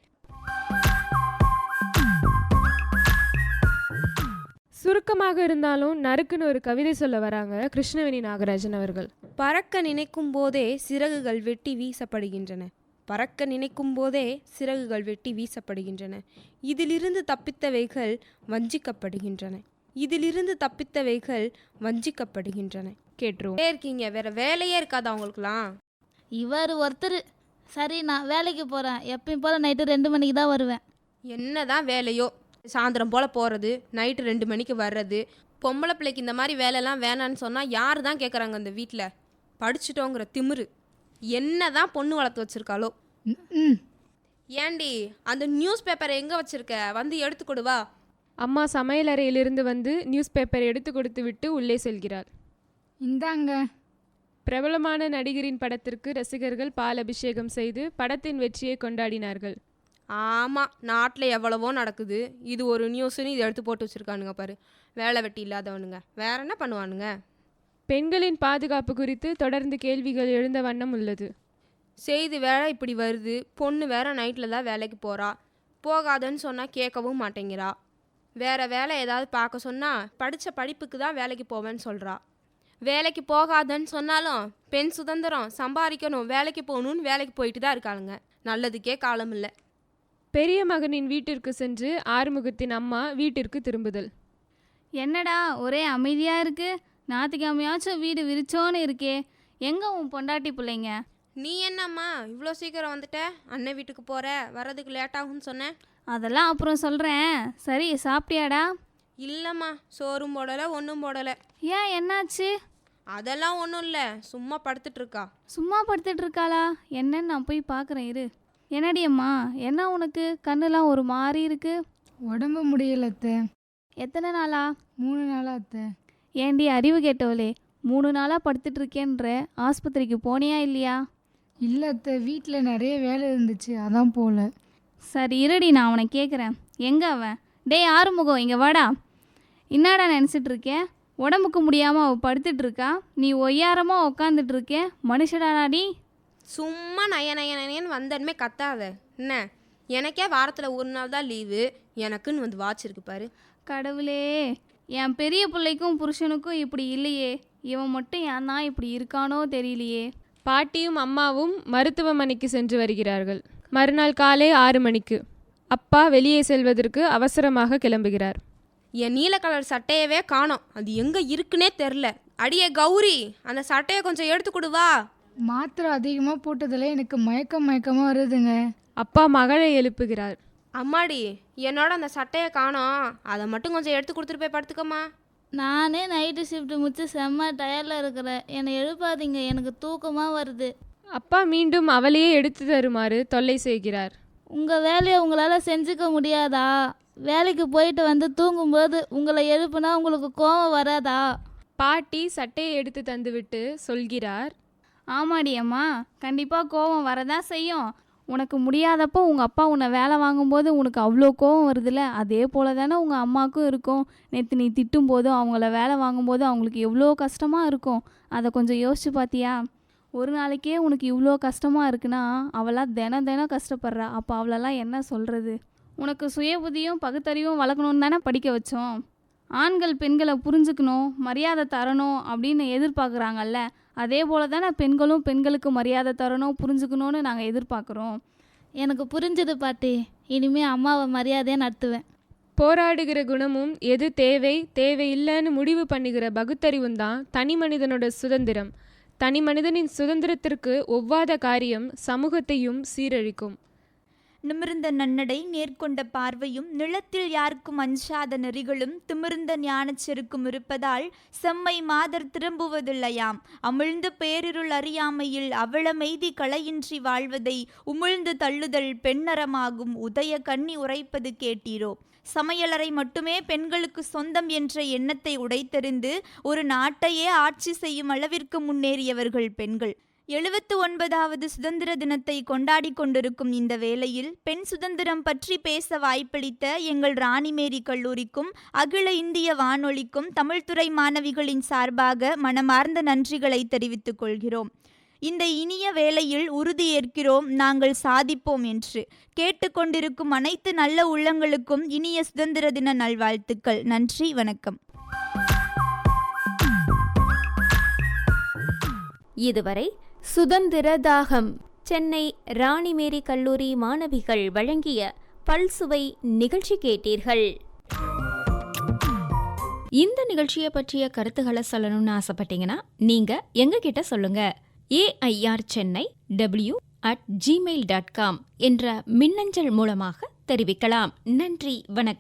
சுருக்கமாக இருந்தாலும் நறுக்குன்னு ஒரு கவிதை சொல்ல வராங்க கிருஷ்ணவேணி நாகராஜன் அவர்கள். பறக்க நினைக்கும் போதே சிறகுகள் வெட்டி வீசப்படுகின்றன. பறக்க நினைக்கும் போதே சிறகுகள் வெட்டி வீசப்படுகின்றன. இதிலிருந்து தப்பித்தவைகள் வஞ்சிக்கப்படுகின்றன. இதிலிருந்து தப்பித்தவைகள் வஞ்சிக்கப்படுகின்றன. கேட்டுருவோம். இருக்கீங்க, வேற வேலையே இருக்காது அவங்களுக்குலாம். இவர் ஒருத்தர். சரி, நான் வேலைக்கு போகிறேன். எப்பயும் போல் நைட்டு 2 மணிக்கு தான் வருவேன். என்னதான் வேலையோ, சாயந்தரம் போல் போகிறது, நைட்டு 2 மணிக்கு வர்றது. பொம்பளை பிள்ளைக்கு இந்த மாதிரி வேலைலாம் வேணான்னு சொன்னால் யார் தான் கேட்குறாங்க அந்த வீட்டில்? படிச்சுட்டோங்கிற திமிரு. என்ன தான் பொண்ணு வளர்த்து வச்சுருக்காளோ. ஏண்டி அந்த நியூஸ் பேப்பரை எங்கே வச்சுருக்க? வந்து எடுத்து கொடுவா. அம்மா சமையலறையிலிருந்து வந்து நியூஸ் பேப்பர் எடுத்து கொடுத்து விட்டு உள்ளே செல்கிறார். இந்தாங்க. பிரபலமான நடிகரின் படத்திற்கு ரசிகர்கள் பால் அபிஷேகம் செய்து படத்தின் வெற்றியை கொண்டாடினார்கள். ஆமாம், நாட்டில் எவ்வளவோ நடக்குது. இது ஒரு நியூஸுன்னு இதை எடுத்து போட்டு வச்சுருக்கானுங்க பாரு. வேலை வெட்டி இல்லாதவனுங்க வேற என்ன பண்ணுவானுங்க? பெண்களின் பாதுகாப்பு குறித்து தொடர்ந்து கேள்விகள் எழுந்த வண்ணம் உள்ளது. செய்தி வேலை இப்படி வருது. பொண்ணு வேற நைட்டில் தான் வேலைக்கு போகிறா. போகாதன்னு சொன்னால் கேட்கவும் மாட்டேங்கிறா. வேற வேலை ஏதாவது பார்க்க சொன்னால் படித்த படிப்புக்கு தான் வேலைக்கு போவேன்னு சொல்கிறா. வேலைக்கு போகாதன்னு சொன்னாலும் பெண் சுதந்திரம், சம்பாதிக்கணும், வேலைக்கு போகணுன்னு வேலைக்கு போயிட்டு தான் இருக்காளுங்க. நல்லதுக்கே காலம் இல்லை. பெரிய மகனின் வீட்டிற்கு சென்று ஆறுமுகத்தின் அம்மா வீட்டிற்கு திரும்புதல். என்னடா ஒரே அமைதியாக இருக்கு? ஞாயிற்றுக்கிழமையாச்சும் வீடு விரிச்சோன்னு இருக்கே. எங்கே உன் பொண்டாட்டி பிள்ளைங்க? நீ என்னம்மா இவ்வளோ சீக்கிரம் வந்துட்ட? அண்ணன் வீட்டுக்கு போகிற, வர்றதுக்கு லேட்டாகும்னு சொன்னேன். அதெல்லாம் அப்புறம் சொல்கிறேன். சரி, சாப்பிட்டியாடா? இல்லைம்மா, சோறும் போடலை, ஒன்றும் போடலை. ஏன், என்னாச்சு? அதெல்லாம் ஒன்றும் இல்லை, சும்மா படுத்துட்ருக்கா. சும்மா படுத்துட்டு இருக்காளா? என்னன்னு நான் போய் பார்க்குறேன் இரு. என்னடி அம்மா, என்ன உனக்கு கண்ணெல்லாம் ஒரு மாதிரி இருக்கு? உடம்பு முடியல அத்தை. எத்தனை நாளா? 3 நாளா அத்தை. ஏண்டி அறிவு கேட்டவளே, 3 நாளாக படுத்துட்டு இருக்கேன்ற, ஆஸ்பத்திரிக்கு போனியா இல்லையா? இல்லை அத்தை, வீட்டில் நிறைய வேலை இருந்துச்சு, அதான் போகல. சரி இருடி, நான் அவனை கேட்குறேன். எங்கே அவன்? டேய் ஆறுமுகம், இங்கே வாடா. என்னடா நினச்சிட்டு இருக்கேன்? உடம்புக்கு முடியாமல் அவள் படுத்துட்டு இருக்கா, நீ ஒய்யாரமாக உக்காந்துட்டு இருக்கேன். மனுஷடாடா நீ? சும்மா நயன்னு வந்தன்மே கத்தாத என்ன? எனக்கே வாரத்தில் ஒரு நாள் தான் லீவு, எனக்குன்னு வந்து வாட்ச் இருக்கு பாரு. கடவுளே, என் பெரிய பிள்ளைக்கும் புருஷனுக்கும் இப்படி இல்லையே, இவன் மட்டும் ஏன் தான் இப்படி இருக்கானோ தெரியலையே. பாட்டியும் அம்மாவும் மருத்துவமனைக்கு சென்று வருகிறார்கள். மறுநாள் காலை 6 மணிக்கு அப்பா வெளியே செல்வதற்கு அவசரமாக கிளம்புகிறார். என் நீல கலர் சட்டையவே காணோம், அது எங்கே இருக்குன்னே தெரில. அடியே கௌரி, அந்த சட்டையை கொஞ்சம் எடுத்து கொடுவா. மாத்திரை அதிகமாக போட்டதில் எனக்கு மயக்கமாக வருதுங்க. அப்பா மகளை எழுப்புகிறார். அம்மாடி, என்னோட அந்த சட்டையை காணோம், அதை மட்டும் கொஞ்சம் எடுத்து கொடுத்துட்டு போய் படுத்துக்கம்மா. நானே நைட்டு ஷிஃப்ட் முடிச்சு செம்ம டயர்டில் இருக்கிறேன், என்னை எழுப்பாதீங்க, எனக்கு தூக்கமாக வருது. அப்பா மீண்டும் அவளையே எடுத்து தருமாறு தொல்லை செய்கிறார். உங்கள் வேலையை உங்களால் செஞ்சுக்க முடியாதா? வேலைக்கு போயிட்டு வந்து தூங்கும்போது உங்களை எழுப்புனா உங்களுக்கு கோபம் வராதா? பாட்டி சட்டையை எடுத்து தந்துவிட்டு சொல்கிறார். ஆமாடி அம்மா, கண்டிப்பாக கோபம் வரதான் செய்யும். உனக்கு முடியாதப்போ உங்கள் அப்பா உன்னை வேலை வாங்கும்போது உனக்கு அவ்வளோ கோபம் வருதுல்ல, அதே போல் தானே உங்கள் அம்மாவுக்கும் இருக்கும். நேற்று நீ திட்டும் போதும் அவங்கள வேலை வாங்கும்போது அவங்களுக்கு எவ்வளோ கஷ்டமாக இருக்கும். அதை கொஞ்சம் யோசிச்சு பார்த்தியா? ஒரு நாளைக்கே உனக்கு இவ்வளோ கஷ்டமாக இருக்குன்னா அவளாம் தினம் கஷ்டப்படுறா. அப்போ அவளெல்லாம் என்ன சொல்கிறது? உனக்கு சுய புத்தியும் பகுத்தறிவும் வளர்க்கணுன்னு தானே படிக்க வச்சோம். ஆண்கள் பெண்களை புரிஞ்சுக்கணும், மரியாதை தரணும் அப்படின்னு எதிர்பார்க்குறாங்கல்ல, அதே போல் தானே பெண்களும் பெண்களுக்கு மரியாதை தரணும், புரிஞ்சுக்கணும்னு நாங்கள் எதிர்பார்க்குறோம். எனக்கு புரிஞ்சுது பாட்டி, இனிமேல் அம்மாவை மரியாதையாக நடத்துவேன். போராடுகிற குணமும் எது தேவையில்லைன்னு முடிவு பண்ணுகிற பகுத்தறிவும் தான் தனி மனிதனோட சுதந்திரம். தனி மனிதனின் சுதந்திரத்திற்கு ஒவ்வாத காரியம் சமூகத்தையும் சீரழிக்கும். நிமிர்ந்த நன்னடை, நேர்கொண்ட பார்வையும், நிலத்தில் யாருக்கும் அஞ்சாத நெறிகளும், திமிர்ந்த ஞானச் செருக்கும் இருப்பதால் செம்மை மாதர் திரும்புவதில்லையாம். அமிழ்ந்து பேரிருள் அறியாமையில் அவளமெய்தி களையின்றி வாழ்வதை உமிழ்ந்து தள்ளுதல் பெண்ணறமாகும் உதய கண்ணி உரைப்பது கேட்டீரோ. சமையலறை மட்டுமே பெண்களுக்கு சொந்தம் என்ற எண்ணத்தை உடைத்தெறிந்து ஒரு நாட்டையே ஆட்சி செய்யும் அளவிற்கு முன்னேறியவர்கள் பெண்கள். 79வது சுதந்திர தினத்தை கொண்டாடி கொண்டிருக்கும் இந்த வேளையில் பெண் சுதந்திரம் பற்றி பேச வாய்ப்பளித்த எங்கள் ராணிமேரி கல்லூரிக்கும் அகில இந்திய வானொலிக்கும் தமிழ்துறை மாணவிகளின் சார்பாக மனமார்ந்த நன்றிகளை தெரிவித்துக் கொள்கிறோம். இந்த இனிய வேளையில் உறுதியேற்கிறோம், நாங்கள் சாதிப்போம் என்று. கேட்டுக்கொண்டிருக்கும் அனைத்து நல்ல உள்ளங்களுக்கும் இனிய சுதந்திர தின நல்வாழ்த்துக்கள். நன்றி, வணக்கம். இதுவரை சுதந்திர தாகம் சென்னை ராணிமேரி கல்லூரி மாணவிகள் வழங்கிய பல்சுவை நிகழ்ச்சி கேட்டீர்கள். இந்த நிகழ்ச்சியை பற்றிய கருத்துக்களை சொல்லணும்னு ஆசைப்பட்டீங்கன்னா நீங்க எங்ககிட்ட சொல்லுங்க. AIRChennai@gmail.com என்ற மின்னஞ்சல் மூலமாக தெரிவிக்கலாம். நன்றி, வணக்கம்.